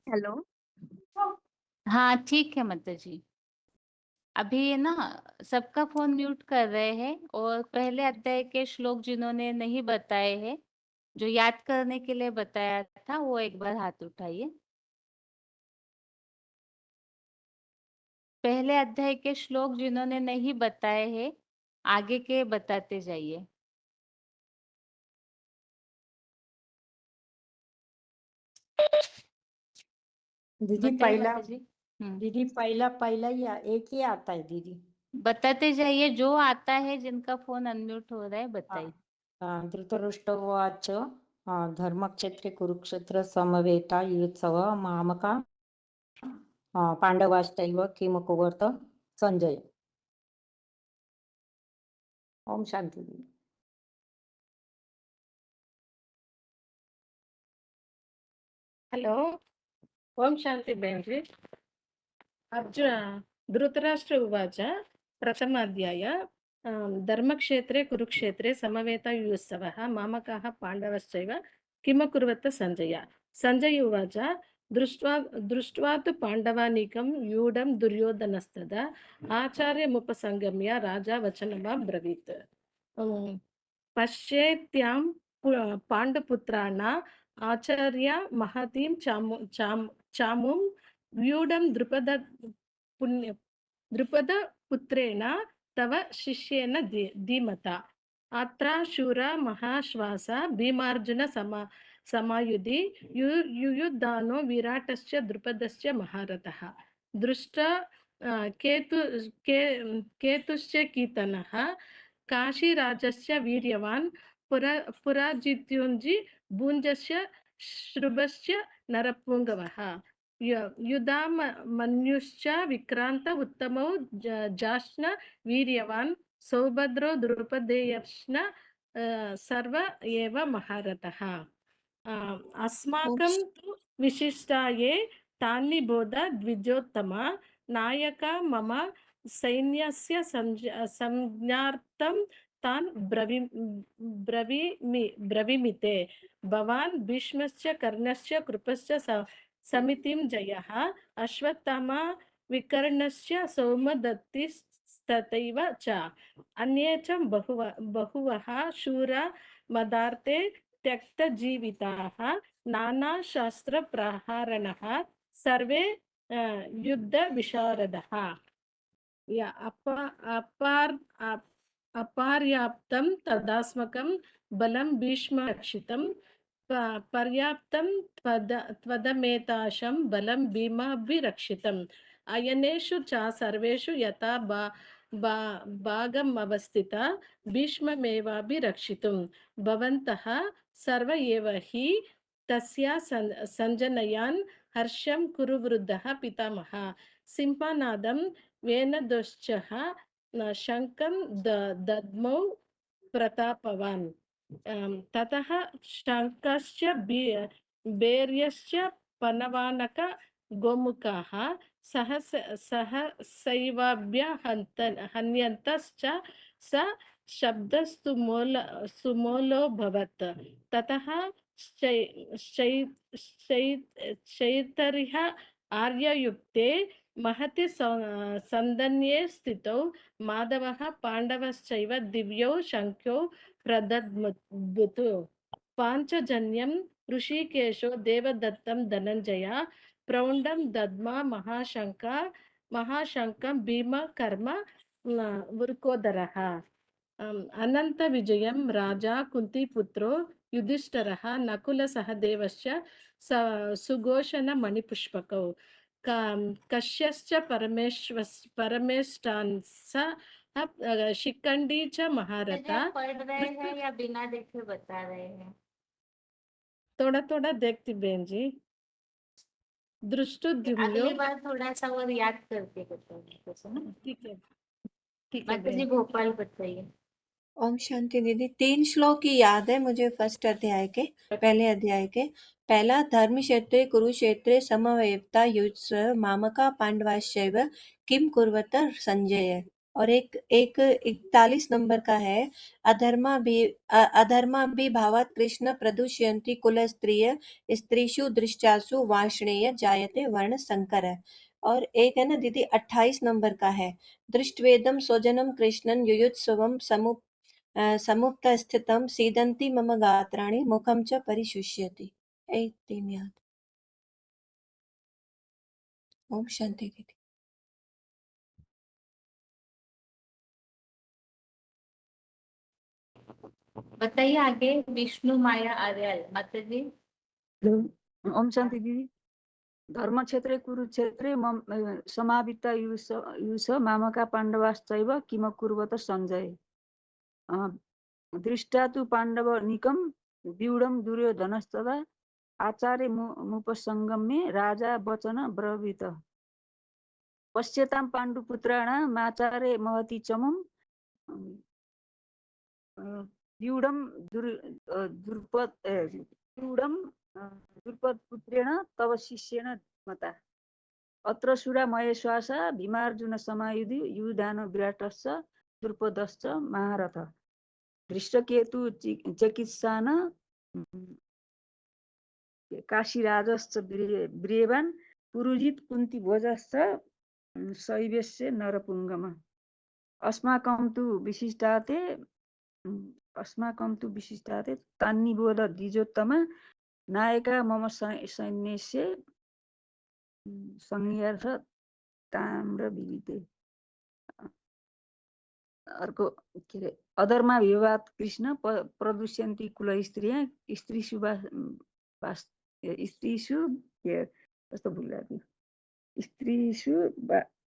हेलो, हाँ ठीक है माता जी। अभी ये ना सबका फोन म्यूट कर रहे हैं, और पहले अध्याय के श्लोक जिन्होंने नहीं बताए हैं, जो याद करने के लिए बताया था, वो एक बार हाथ उठाइए। पहले अध्याय के श्लोक जिन्होंने नहीं बताए हैं, आगे के बताते जाइए। दीदी बताइए पहला, माता जी। दीदी पहला ही एक ही आता है दीदी। बताते जाइए, जो आता है, जिनका फोन अनम्यूट हो रहा है बताइए। धृतराष्ट्रोवाच धर्मक्षेत्रे कुरुक्षेत्र समवेता युत्सव मामका पांडवाश्चैव किम कुर्वत संजय। ओम शांति दीदी। हेलो, ओम शांति बहन जी। अर्जुन धृतराष्ट्र उवाच प्रथमाध्याय धर्मक्षेत्रे कुरुक्षेत्रे समवेतयुत्सवः मामकाः पाण्डवश्चैव किम कुर्वत संजय। संजय उवाच दृष्ट्वा तु पाण्डवानीकं यूढं दुर्योधनस्तदा आचार्यमुपसंगम्य राजा वचनमब्रवीत्। पश्येत्यां पाण्डुपुत्राणाम् आचार्य महतीं चामुं व्यूढं द्रुपदपुत्रेण तव शिष्येन धीमता। अत्र शूरा महाश्वासा भीमार्जुन समायुधि युयुधानो विराटस्य द्रुपदस्य महारथः। दृष्ट केतुश्च कीर्तनः काशीराजस्य वीर्यवान् पुराजित्युञ्जी भुञ्जस्य श्रुभस्य नरपुङ्गवः। युधामन्युश्च विक्रान्त उत्तमौ जाष्ण वीर्यवान् सौभद्रो द्रुपदेयश्न सर्व एव महारथः। अस्माकं तु विशिष्टाये तानि बोध द्विजोत्तम नायक मम सैन्यस्य संज्ञार्थं तान् ब्रवीमिते भवान् भीष्मस्य कर्णस्य कृपस्य समितिं जयः अश्वत्थामा विकर्णस्य सौमदत्तिस्तथैव च अन्ये च बहुवः शूरा मदार्थे त्यक्तजीविताः नानाशास्त्रप्रहारणः सर्वे युद्धविशारदः या अपर्याप्तं तदास्मकं बलं भीष्मरक्षितं पर्याप्तं त्वदमेताशं बलं भीमाभिरक्षितम् अयनेषु च सर्वेषु यथा भागमवस्थिता भीष्ममेवाभिरक्षितुं भवन्तः सर्व एव हि तस्या सञ्जनयान् हर्षं कुरुवृद्धः पितामहः सिंहनादं वेनदोश्चः शङ्खं दद्मौ प्रतापवान् ततः शङ्खश्च बेर्यश्च पनवानक गोमुखाः सहसैवाभ्य हन्यन्तश्च स शब्दस्तु सुमोलोऽभवत् ततः शैतर्ह आर्ययुक्ते महति सन्दन्ये स्थितौ माधवः पाण्डवश्चैव दिव्यौ शङ्ख्यौ प्रदद्मुतु पाञ्चजन्यं ऋषिकेशो देवदत्तं धनञ्जय प्रौण्डं दद्मा महाशङ्खं भीमकर्म वृकोदरः अनन्तविजयं राजा कुन्तीपुत्रो युधिष्ठिरः नकुलसहदेवश्च सुघोषणमणिपुष्पकौ कश्यश्च परमेष्ठांस शिखंडी च महारथा पढ़ रहे हैं या बिना देखे बता रहे हैं? थोड़ा थोड़ा देखती बहन जी। दृष्टुद्युम्नो अगली बार थोड़ा सा और याद करके बताइए। ठीक है माता जी भोपाल बताइए। ओम शांति दीदी। 3 श्लोक ही याद है मुझे फर्स्ट अध्याय के, पहले अध्याय के। पहला, धर्म क्षेत्रे कुरुक्षेत्रे समवेता युत्सव मामका पांडवाश्चैव किम कुर्वत संजय। और एक 41 नंबर का है, अधर्माभिभावात् कृष्ण प्रदुष्यन्ति कुल स्त्रिय स्त्रीषु दृष्टासु वार्ष्णेय जायते वर्ण संकर। और एक है ना दीदी 28 नंबर का है, दृष्टवेदम स्वजनम कृष्णन युयुत्सवम समुपस्थितं सीदन्ति मम गात्राणि मुखं च परिशुष्यति। 3 याद। ओम शांति दीदी। बताइए आगे। विष्णु माया आर्यल माता जी। ओम शांति दीदी। धर्म क्षेत्रे कुरुक्षेत्रे समाविता युष मामका पाण्डवाश्चैव किम कुर्वत संजय। दृष्टा तु पाण्डवनिकं व्यूढं दुर्योधनस्तदा आचार्य मुपसंगम्ये राजा वचन ब्रवीत। पश्यतां पाण्डुपुत्राणाम् आचार्य महति चमं व्यूढं द्रुपदपुत्रेण तव शिष्येण मता। अत्र सुरा महेश्वासा भीमार्जुन समायुधि युधान विराटश्च द्रुपदश्च महारथ। धृष्टकेतु चिकित्सान काशीराजश्च ब्रियवान् पुरुजित कुन्तीभोजश्च शैव्यस्य नरपुङ्गम। अस्माकं तु विशिष्टाते तान्निबोध द्विजोत्तम नायका मम सैन्यस्य संज्ञार्थ ताम्र विदिते। अर्को के अरे अधर्मा विवाद कृष्ण प्रदुष्यन्ति कुल स्त्रिया स्त्रीषु कस्तो भुलिरहेको स्त्रीषु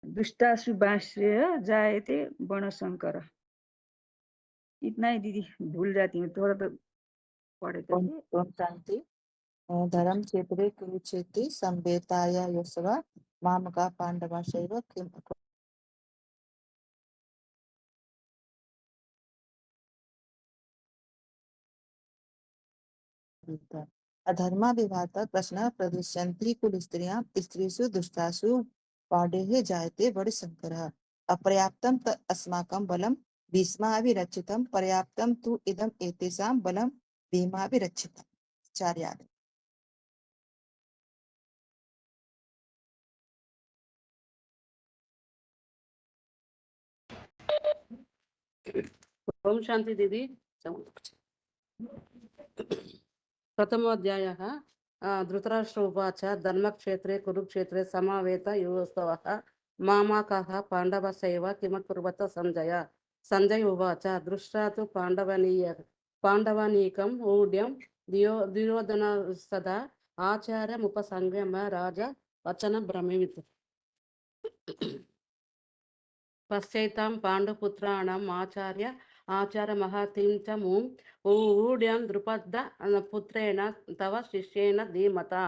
दुष्टासु बाश्रेय जायते वर्णशंकर। इतना ही दीदी, भूल जाती हूँ थोड़ा तो पढ़े थे। ओम शांति। धर्म क्षेत्रे कुरुक्षेत्रे संवेताया युष्व मामका पांडवाश्चैव किम अधर्मा विवाद प्रश्न प्रदुष्यन्ति कुल स्त्रियां स्त्रीषु दुष्टासु पाडेः जायते बड़शंकरः अपर्याप्तं अस्माकं बलं भीष्माभिरक्षितं पर्याप्तं तु इदम् एतेषां बलं भीमाभिरक्षितम्। आचार्याः। ओम शांति दीदी। प्रथमोऽध्यायः धृतराष्ट्र उवाच धर्मक्षेत्रे कुरुक्षेत्रे समावेत युवोत्सवः मामाकाः पाण्डवस्यैव किमकुर्वत सञ्जय। सञ्जय उवाच दृष्ट्वा तु पाण्डवानीकम् ऊढ्यं दुर्योधनस्तदा आचार्यमुपसंगम्य राजा वचनब्रवीत्। पश्यैतां पाण्डुपुत्राणाम् आचार्यमहतीं च मूं ऊढ्यं द्रुपद पुत्रेण तव शिष्येन धीमता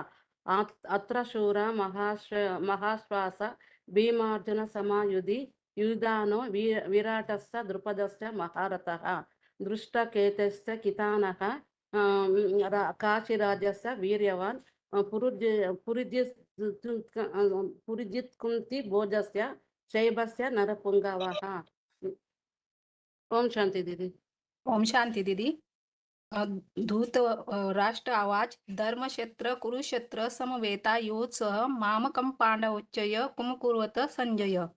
अत्र शूरा महाश्वास भीमार्जुन समायुधि युधानो विराटस्य द्रुपदस्य महारथः दृष्टकेतस्य कितानः काशीराजस्य वीर्यवान् पुरिजित्कुन्ति भोजस्य शैबस्य नरपुंगवः। ओम शांति दीदी। ओम शांति दीदी। धूत राष्ट्र आवाज धर्म क्षेत्र कुरुक्षेत्र समवेता योत्सह मामकं पांडवोच्चय कुमकुर्वत संजय।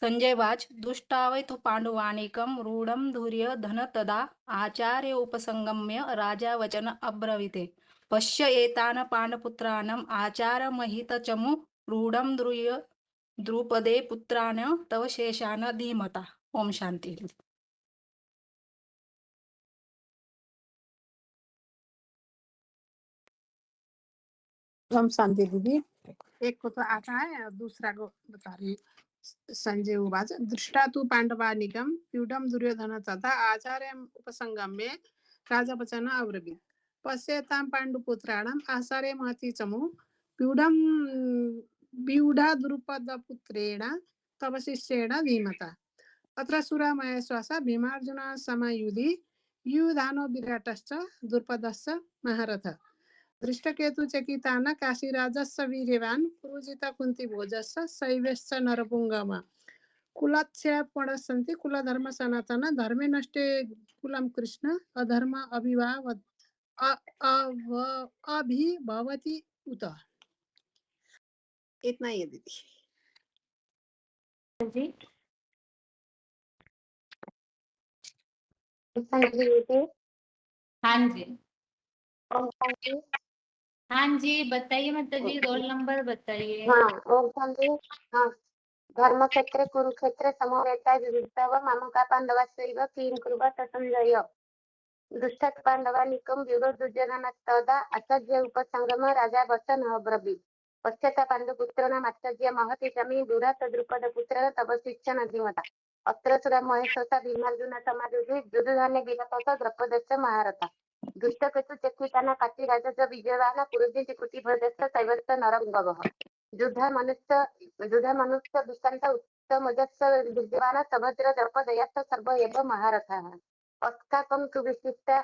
संजय वाच दुष्टावै तु पाण्डवानीकं रूढं धुर्य धन तदा आचार्य उपसंगम्य राजा वचन अब्रवीते। पश्य एतान् पाण्डपुत्राणाम् आचार्यमहितचमु रूढं द्रुपदे पुत्रान् तव शेषान् धीमता। ओम शांति। ओम शांति दीदी। एक को तो आता है और दूसरा को बता रही। संजय उवाच दृष्टा तु पांडवानीकं व्यूढं दुर्योधन तथा आचार्य उपसंगम्य राजा वचन अब्रवीत्। पश्येतां पाण्डुपुत्राणाम् आचार्यमहती चमु व्यूढा द्रुपदपुत्रेण तव शिष्येण धीमता अत्र सुरा महेश्वास भीमार्जुन समायुधि युधानो विराटश्च द्रुपदश्च महारथः दृष्टकेतु चकितान काशीराजस्य वीर्यवान् पुरुजित कुन्ति भोजस्य शैवश्च नरपुंगव कुलस्य पणसन्ति कुलधर्म सनातन धर्मे नष्टे कुलं कृष्ण अधर्म अभिभवति उत। इतना ही है दीदी। जी संजीव। हाँ जी। ओम शांति। हाँ जी बताइए माता जी, रोल नंबर बताइए। हाँ ओम शांति। हाँ धर्मक्षेत्रे कुरुक्षेत्रे समवेता युयुत्सव मामका पाण्डवस्यैव किं कुर्वत संजय। दृष्टात् पाण्डवानीकं व्यूढो दुर्योधनस्तदा आचार्य उपसंगम राजा वचन अब्रवीत्। पश्चात् पाण्डुपुत्राणाम् आचार्यमहती चमु दुरात द्रुपदपुत्रेण तव शिष्येण धीमता अत्र सुरा महेश्वास भीमार्जुन समायुधि युधानो विराटश्च द्रुपदश्च महारथः दृष्टकेतु चकितान काशीराजस्य वीर्यवान् पुरुजित कुन्ति भोजस्य शैवश्च नरपुंगवः युधा मनुष्य दुष्टान्त उत्तमोजस्य विद्यमान सभद्र द्रौपदयाश्च सर्व एव महारथः अस्काकं तु विशिष्टा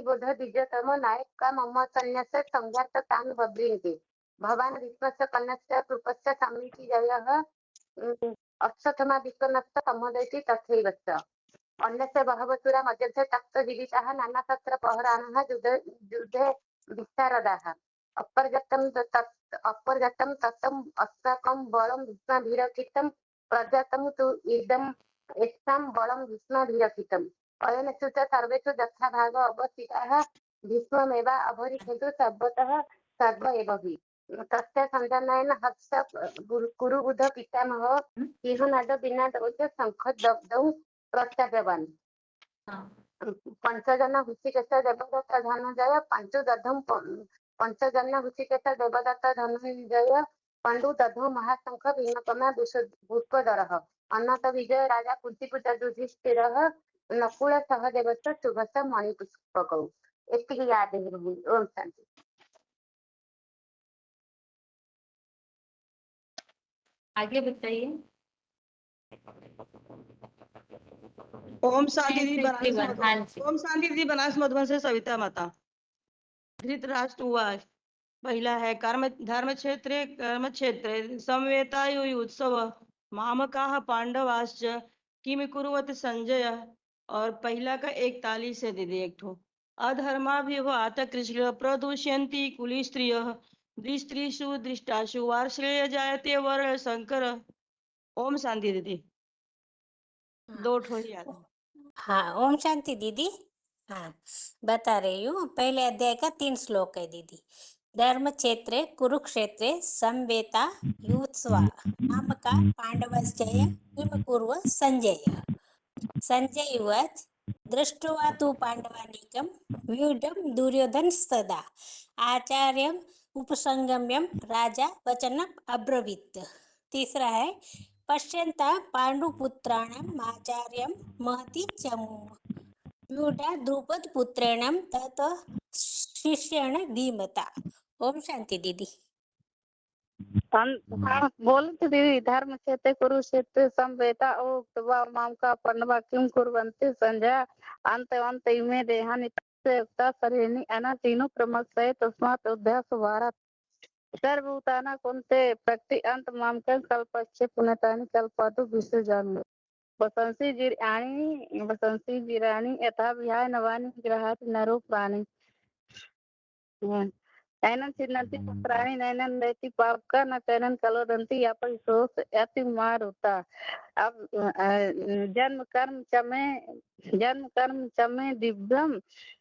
बोध द्विजतम नायका मम सन्न्यास संज्ञात तान् बभ्रीन्ति भवान् विश्वस्य कन्यस्य कृपस्य सामीति जयः अक्षतमा विश्वनस्य सम्मोदयति तथैव च अन्यस्य बहवसुरा मध्यस्थे तप्तजीविताः नानाशस्त्र पहराणः युद्धे विशारदाः अपर्याप्तं तत्तम् अस्माकं बलं भीष्माभिरक्षितं पर्याप्तं तु इदम् येषां बलं भीष्माभिरक्षितम् अयनेषु च सर्वेषु यथाभाग अवस्थिताः भीष्ममेव अभरीक्षन्तु सर्वतः सर्व एव हि तस्य सञ्जनयेन हर्ष कुरुबुध पितामहः सिंहनाद बिनादौ शङ्खदग्धौ प्रस्थाप्यवान्। पंचजन हृषिकेश देवदत्त धनंजय पंचजन हृषिकेश देवदत्त धनंजय पाण्डु दधो महाशंख भीमकर्मा पुष्पधरः अनंत विजय राजा कुन्तीपुत्र युधिष्ठिरः नकुल सहदेवश्च सुभद्र मणिपुष्पकौ। एतिकी याद है। ओम शांति। आगे बताइए। ओम शांति दीदी बनारस हाँ जी। ओम शांति दीदी बनारस मधुबन से सविता माता। धृतराष्ट्र उवाच। पहिला है धर्म क्षेत्रे समवेतायुत्सव मामकाः पांडवाश्च किम कुर्वत संजय। और पहिला का 41 है दीदी एक ठो। अधर्माभिवात कृष्ण प्रदूष्यन्ति कुली स्त्रियः द्विस्त्रीषु दृष्टासु वार्ष्णेय जायते वर शंकर। ओम शांति दीदी। 2 ठो ही याद है। हाँ, ओम शांति दीदी। हाँ, बता रही हूँ। पहले अध्याय का 3 श्लोक है दीदी। धर्म क्षेत्रे कुरुक्षेत्रे संवेता युत्सवा मामका पांडवश्चय किम कुर्व संजय। संजय उवाच दृष्ट्वा तु पांडवानीकं व्यूढं दुर्योधनस्तदा आचार्यम् उपसंगम्यं राजा वचनम् अब्रवीत्। तीसरा है पश्यन्ता पांडुपुत्राणाम् आचार्यं महति चमूम व्यूढा द्रुपदपुत्रेण तत शिष्येण धीमता। ओम शांति दीदी। हाँ बोलते दीदी। धर्म क्षेत्र कुरुक्षेत्र संवेता उक्त्वा मामका पांडवा किं कुर्वन्ति संजय। अंत अंत इमे देहानि युक्ता शरीराणि अनासीनो प्रमक्षये तस्मात् उद्यास भारत। सर्वभूतानां कुन्ते प्रकृति अंत मामकं कल्पस्य पुनतानि कल्पतु विसृजामि। वसंसि जीराणि यथा विहाय नवानि गृहाति नरो प्राणि। नैनं छिन्नन्ति पुत्राणि नैनं नैति पावका न चैनं कलोदन्ति अपरिशोष यति मारुता। अब जन्म कर्म चमे दिव्यम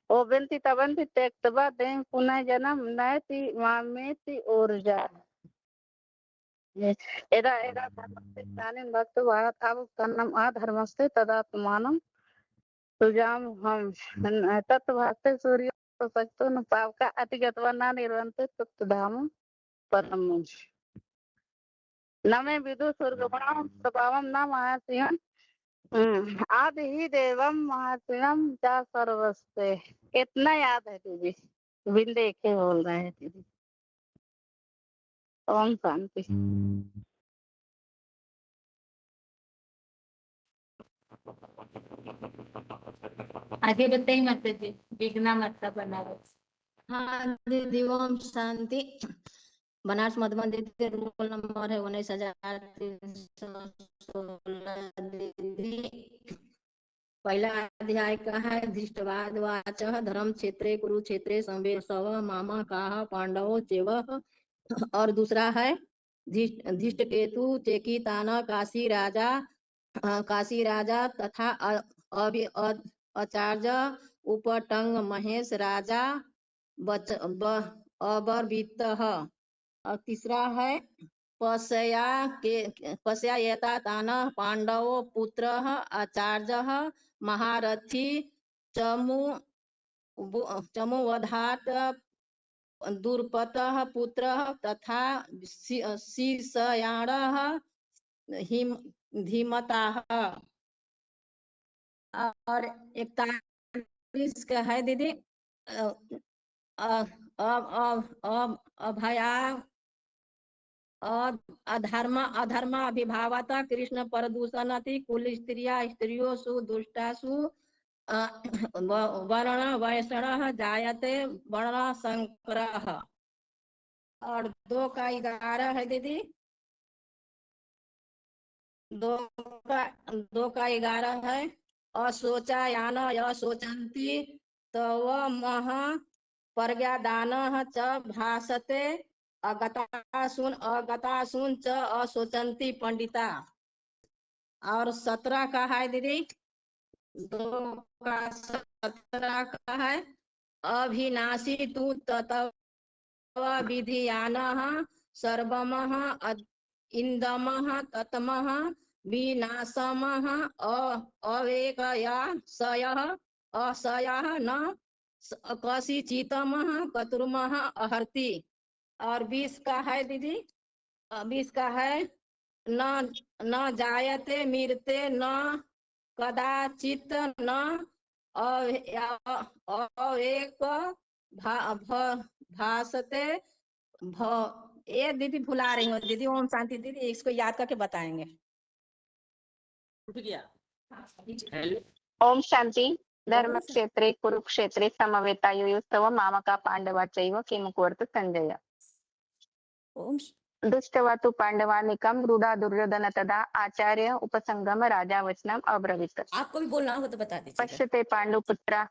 ओबंति तबंति त्यक्तवा देह पुनः जन्म नैति मामेति ऊर्जा। यदा यदा धर्मस्ते ग्लानिर्भवति भक्त भारत अवतन्नम अधर्मस्ते तदात्मानं सुजाम हम तत्भास्ते सूर्य सक्तो न पावका अतिगतवा न निर्वन्ते तत्धाम परम। न मे विदु स्वर्गगुणं स्वभावं न महासिंहं आदि ही देवम महासिंहं च सर्वस्ते। इतना याद है दीदी। बिन देखे बोल रहे हैं दीदी। ओम शांति। आगे बताइए माता जी। विघ्ना माता बनारस। हाँ दीदी ओम शांति। बनारस मधुबन दीदी रोल नंबर है 19,316 दीदी। पहला अध्याय का है धृष्टवाद वाच धर्म क्षेत्रे कुरुक्षेत्रे संवेशव मामा काह पांडवो चेव। और दूसरा है धृष्टकेतु चेकितान काशी राजा तथा आचार्य उपटंग महेश राजा अबरवित। और तीसरा है पश्यायता तान पांडवो पुत्र आचार्य महारथी चमुवधात दुर्पतः पुत्र तथा शीर्षयाण धीमताः। और 41 का है दीदी अभया अधर्म अभिभावता कृष्ण परदूषणति कुल स्त्रियोसु दुष्टासु वर्ण वैषण जायते वर्ण संकरः। और 2 का 11 है दीदी। 2 का 11 है अशोचायान अशोचन्ति तव मह प्रज्ञादान च भासते अगतासून च अशोचन्ति पंडिता। और 17 का है दीदी। 2 का 17 का है अभिनाशी तू ततव विधियानः सर्वमः इंदमः ततमः विनाशमः अवेकयाशयः असयः न कशिचितमः कतुर्मः अहर्ति। और 20 का है दीदी। 20 का है न जायते मृते न कदाचित न अवेक भासते ये दीदी भुला रही हूँ दीदी। ओम शांति दीदी। इसको याद करके बताएंगे। ओम शांति। धर्मक्षेत्रे कुरुक्षेत्रे समवेतायुयुत्सव मामका पांडवा चैव किमुकुर्वत संजय। दृष्ट्वा तु पांडवानिकं रूढा दुर्योधन तदा आचार्य उपसंगम राजा वचनम अब्रवीत। आपको भी बोलना होगा तो बता दीजिएगा।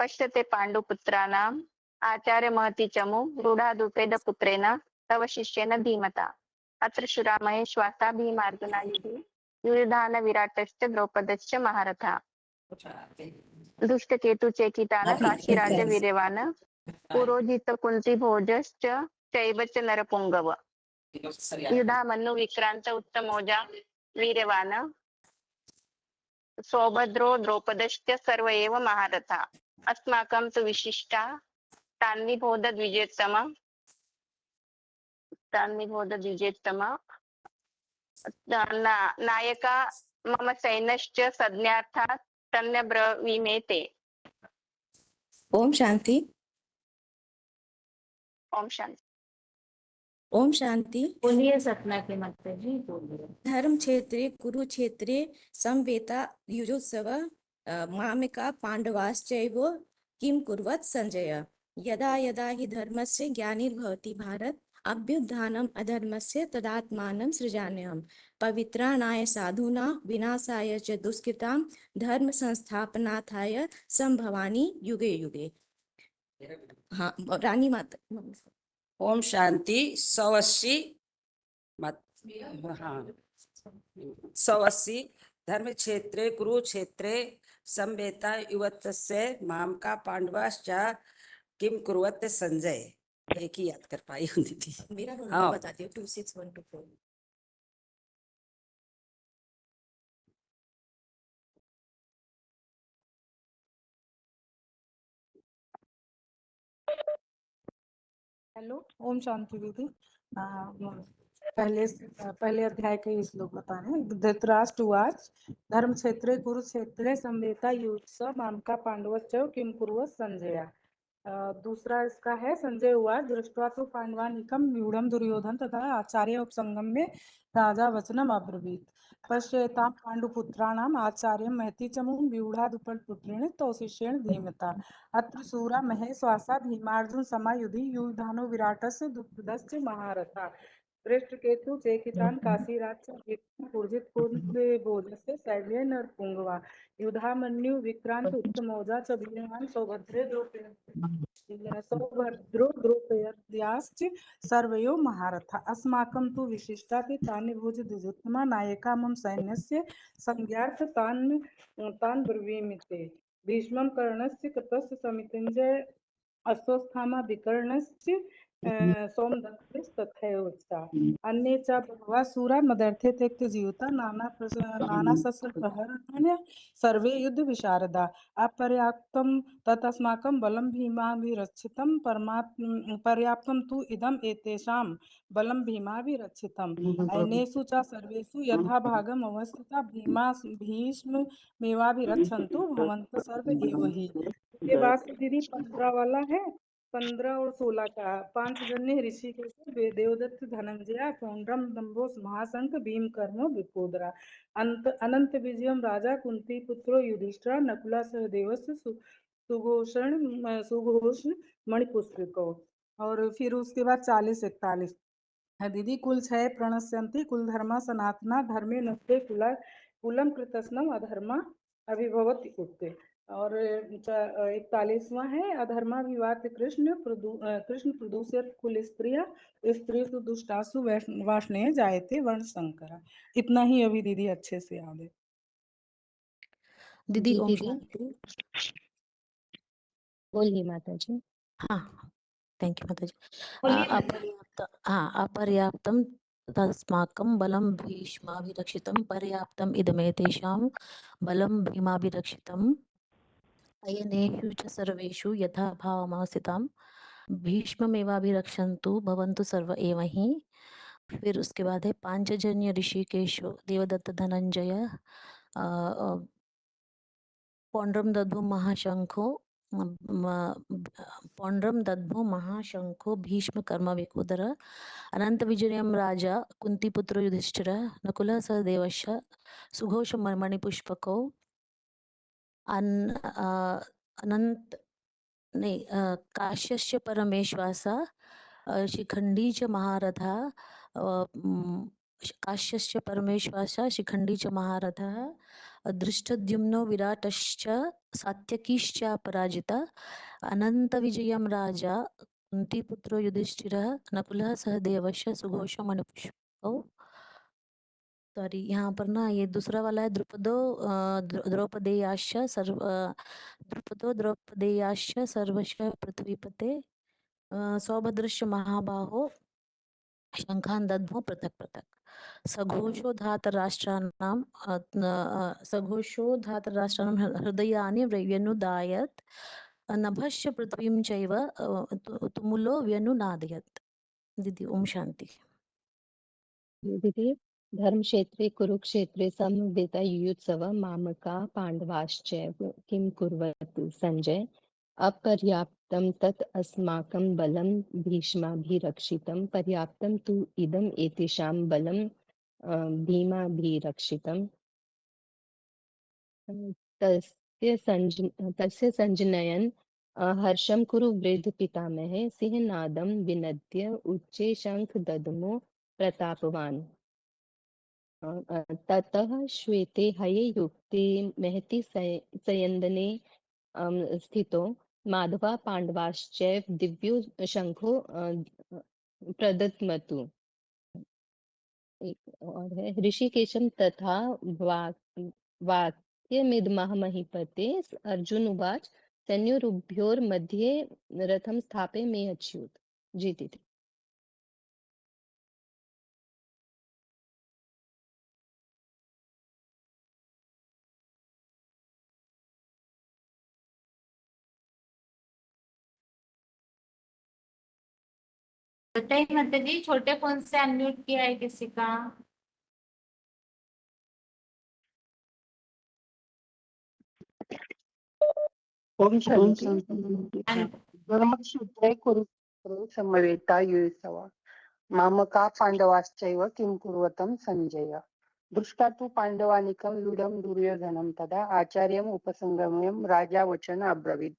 पश्यते पांडुपुत्राणाम् आचार्य महती चमु रूढा द्रुपेद पुत्रेण तव शिष्येन धीमता। अत्र शुरामहे श्वासा भीमार्जुना युधि युधान विराटश्च द्रौपदश्च महारथा। दुष्टकेतु चेकितान काशीराज वीर्यवान पुरोजित कुंती भोजश्च चैव च नरपुंगव। युधामन्यु विक्रांत उत्तमोजा वीर्यवान सौभद्रो द्रौपदश्च सर्व एव महारथा। अस्माकं तु विशिष्टा तान्निबोध द्विजेत्तम नायका मम सैन्यश्च संज्ञार्था तन्यब्रवीमे ते। ओम शांति। ओम शांति। ओम शांति। बोलिए सपना की माता जी, बोलिए। धर्म क्षेत्रे कुरुक्षेत्रे समवेता युजोत्सव मामिका पांडवाश्चैव किं कुर्वत् संजय। यदा यदा हि धर्मस्य ग्लानिर्भवति भारत अभ्युत्थानम् अधर्मस्य तदात्मानं सृजाम्यहम्। पवित्राणाय साधूनां विनाशाय च दुष्कृतां धर्म संस्थापनार्थाय संभवामि युगे युगे। हाँ, रानी माता। ओम शांति। 180 धर्म क्षेत्रे कुरुक्षेत्रे समवेता युवतस्य मामका पांडवाश्च किम कुर्वत संजय। एक ही याद कर पाई हूँ दीदी। मेरा रोल हाँ। बताती हूँ 26124। हेलो, ओम शांति दीदी। पहले अध्याय के ही श्लोक बता रहे हैं। धृतराष्ट्र उवाच धर्म क्षेत्रे कुरुक्षेत्रे समवेता युत्सव मामका पांडवश्च किम कुर्वत् संजय। दूसरा इसका है संजय उवाच दृष्ट्वा तु पांडवानिकं व्यूढ़ं दुर्योधन तथा आचार्य उपसंगम में राजा वचनम अब्रवीत। पश्येतां पांडुपुत्राणाम् आचार्यं महती चमूं व्यूढ़ादुपलपुत्रेण तौ शिष्येण धीमता। अत्र शूरा महे श्वासा भीमार्जुन समायुधि युधानो विराटस्य द्रुपदश्च महारथा। दृष्टकेतु चेकितान काशीराज पूर्जित कुंती भोजस्य सैव्य नरपुंगवा। युधामन्यु विक्रांत उत्तमौजा च वीर्यवान सौभद्रो द्रौपद्याश्च सर्वयो महारथा। अस्माकं तु विशिष्टा तानि भोज द्विजोत्तमा नायका मम सैन्यस्य संज्ञार्थ तान् ब्रवीमि ते। भीष्मं कर्णस्य कृतस्य समितिञ्जय अश्वस्थामा विकर्णस्य सोमदत्तस्तथैव च। अन्ये च बहवः शूरा मदर्थे त्यक्तजीविता नाना शस्त्रप्रहरणानि सर्वे युद्धविशारदा। अपर्याप्तं तदस्माकं बलं भीमाभिरक्षितं पर्याप्तं तु इदम् एतेषां बलं भीमाभिरक्षितम्। अनेषु च सर्वेषु यथा भागम् अवस्थिता भीष्ममेवाभिरक्षन्तु भवन्तः सर्व एव हि। ये बात दीदी 15 वाला है। 15 और 16 का 5 जने ऋषिकेश देवदत्त धनंजय पौंड्रम दंभो महाशंख भीम कर्मो विपोदरा अनंत विजयम राजा कुंती पुत्रो युधिष्ठिर नकुला सहदेवस्य सुघोष मणिपुष्पिको। और फिर उसके बाद 40-41 है दीदी। कुल 6 प्रणश्यन्ति कुल धर्मा सनातना धर्मे नस्ते कुलम कृतस्नम अधर्मा अभिभवति उक्ते। और 41वां है अधर्मा विवाद कृष्ण प्रदूषित कुल स्त्रिया स्त्रीसु दुष्टासु वाष्णेय जायते वर्ण संकरा। इतना ही अभी दीदी अच्छे से याद है। दीदी ओम शांति। बोलिए माता जी। हाँ, थैंक यू माता जी। अपर्याप्तं तस्माकं बलं भीष्माभिरक्षितं पर्याप्तम् इदमेतेषां बलं भीमाभिरक्षितम्। अयनेषु च सर्वेषु यथा भावमास्थितां भीष्ममेवाभिरक्षन्तु भवन्तु सर्व एव हि। फिर उसके बाद है पांचजन्य ऋषिकेशो देवदत्त धनंजय पौंड्रम दद्भो महाशंखो पौंड्रम दद्भो महाशंखो भीष्म कर्म विकोदर अनंत विजयम राजा कुंतीपुत्र युधिष्ठिर नकुल सहदेवश्च सुघोष मणिपुष्पको अनंत नहीं काश्यस्य परमेश्वासा शिखंडी च महारथा काश्यस्य परमेश्वासा शिखंडी च महारथः दृष्टद्युम्नो विराटश्च सात्यकीश्च पराजिता अनन्तविजयं राजा कुन्तीपुत्रो युधिष्ठिरः नकुलः सह देवस्य सुघोषमणिपुष्पौ। सॉरी, यहाँ पर ना ये दूसरा वाला है द्रौपदेयाश्च सर्वश पृथ्वीपते सौभद्रश्च महाबाहो शंखान दद्मो पृथक पृथक सघोषो धातराष्ट्राणां हृदयानि व्यनुदायत् नभश्च पृथ्वीं चैव तुमुलो व्यनुनादयत्। दीदी ओम शांति। दीदी धर्म क्षेत्रे कुरुक्षेत्रे समवेतायुत्सव मामका पांडवाश्चैव किं कुर्वन्ति संजय अपर्याप्तं तत् अस्माकं बलं भीष्माभिरक्षितं पर्याप्तं तु इदम् एतेषां बलं भीमाभिरक्षितं तस्य संजनयन् हर्षं कुरु वृद्ध पितामहे सिंहनादं विनद्य उच्चे शंख दद्मो प्रतापवान् ततः श्वेते हये युक्ते महति सयन्दने स्थितो माधवा पांडवाश्चैव दिव्यो शंखो प्रदत्मतु। एक और है ऋषिकेशं तथा वाक्यमिदमह महीपते अर्जुन उवाच सैन्योरुभयोर्मध्ये रथं स्थापय मे अच्युत। जी दीदी। बताइए माता जी, छोटे फोन से अनम्यूट किया है किसी का? ओम शांति। धर्मक्षेत्रे कुरुक्षेत्रे समवेतायुत्सव मामका पांडवाश्चैव किं कुर्वतं संजय दृष्टा तु पांडवानिकं व्यूढं दुर्योधनं तदा आचार्यम् उपसंगम्य राजा वचन अब्रवीत्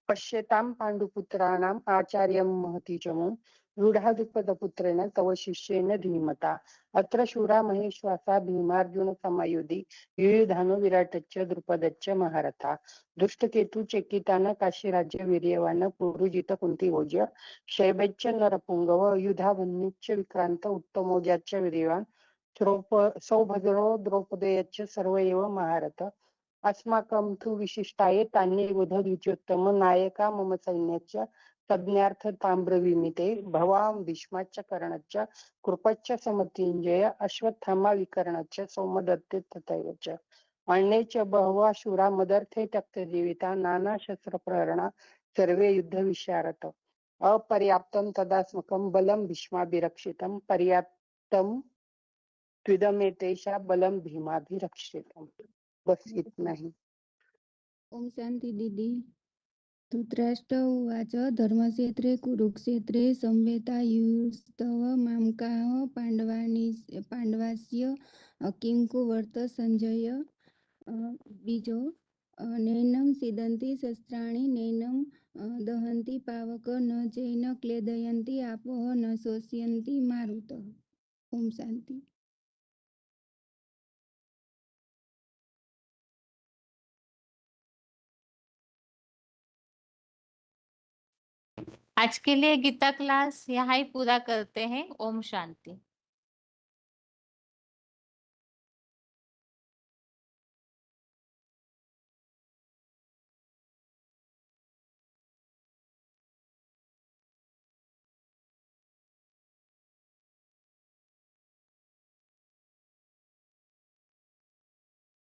पश्यतां पाण्डुपुत्राणाम् आचार्यं महती च मम रूढा द्रुपदपुत्रेण तव शिष्येन धीमता अत्र शूरा महेश्वासा भीमार्जुन समयुधि युयुधानो विराटच्च द्रुपदच्च महारथा दुष्टकेतु चेकितान काशीराज्य वीर्यवान पुरुजित कुंतीभोज्य शैब्यच्च नरपुंगव युधावन्युच्च विक्रांत उत्तमोजाच्च वीर्यवान सौभद्रो द्रौपदेयच्च सर्व एव महारथ अस्माकं तु विशिष्टाये तान्यैव द्विजोत्तम नायका मम सैन्यस्य संज्ञार्थ ताम्रविमिते भवां भीष्माच्च कर्णच्च कृपच्च समृत्युंजय अश्वत्थामा विकर्णच्च सौमदत्ते तथैव च अन्ये च बहवः शूरा मदर्थे त्यक्तजीविता नाना शस्त्र प्रहरणा सर्वे युद्ध विशारत अपर्याप्तं तदास्मकं बलं भीष्माभिरक्षितं पर्याप्तं त्विदमेतेषा बलं भीमाभिरक्षितं। बस इतना ही। ओम शांति दीदी। धृतराष्ट्र उवाच धर्मक्षेत्रे कुरुक्षेत्रे संवेतायुस्तव मामकाः पाण्डवास्य किं कुर्वत संजय बीजो नैनं सीदन्ति शस्त्राणि नैनं दहन्ति पावक न चैन क्लेदयन्ति आपोः न शोष्यन्ति मारुतः। ओम शांति। आज के लिए गीता क्लास यहाँ ही पूरा करते हैं। ओम शांति।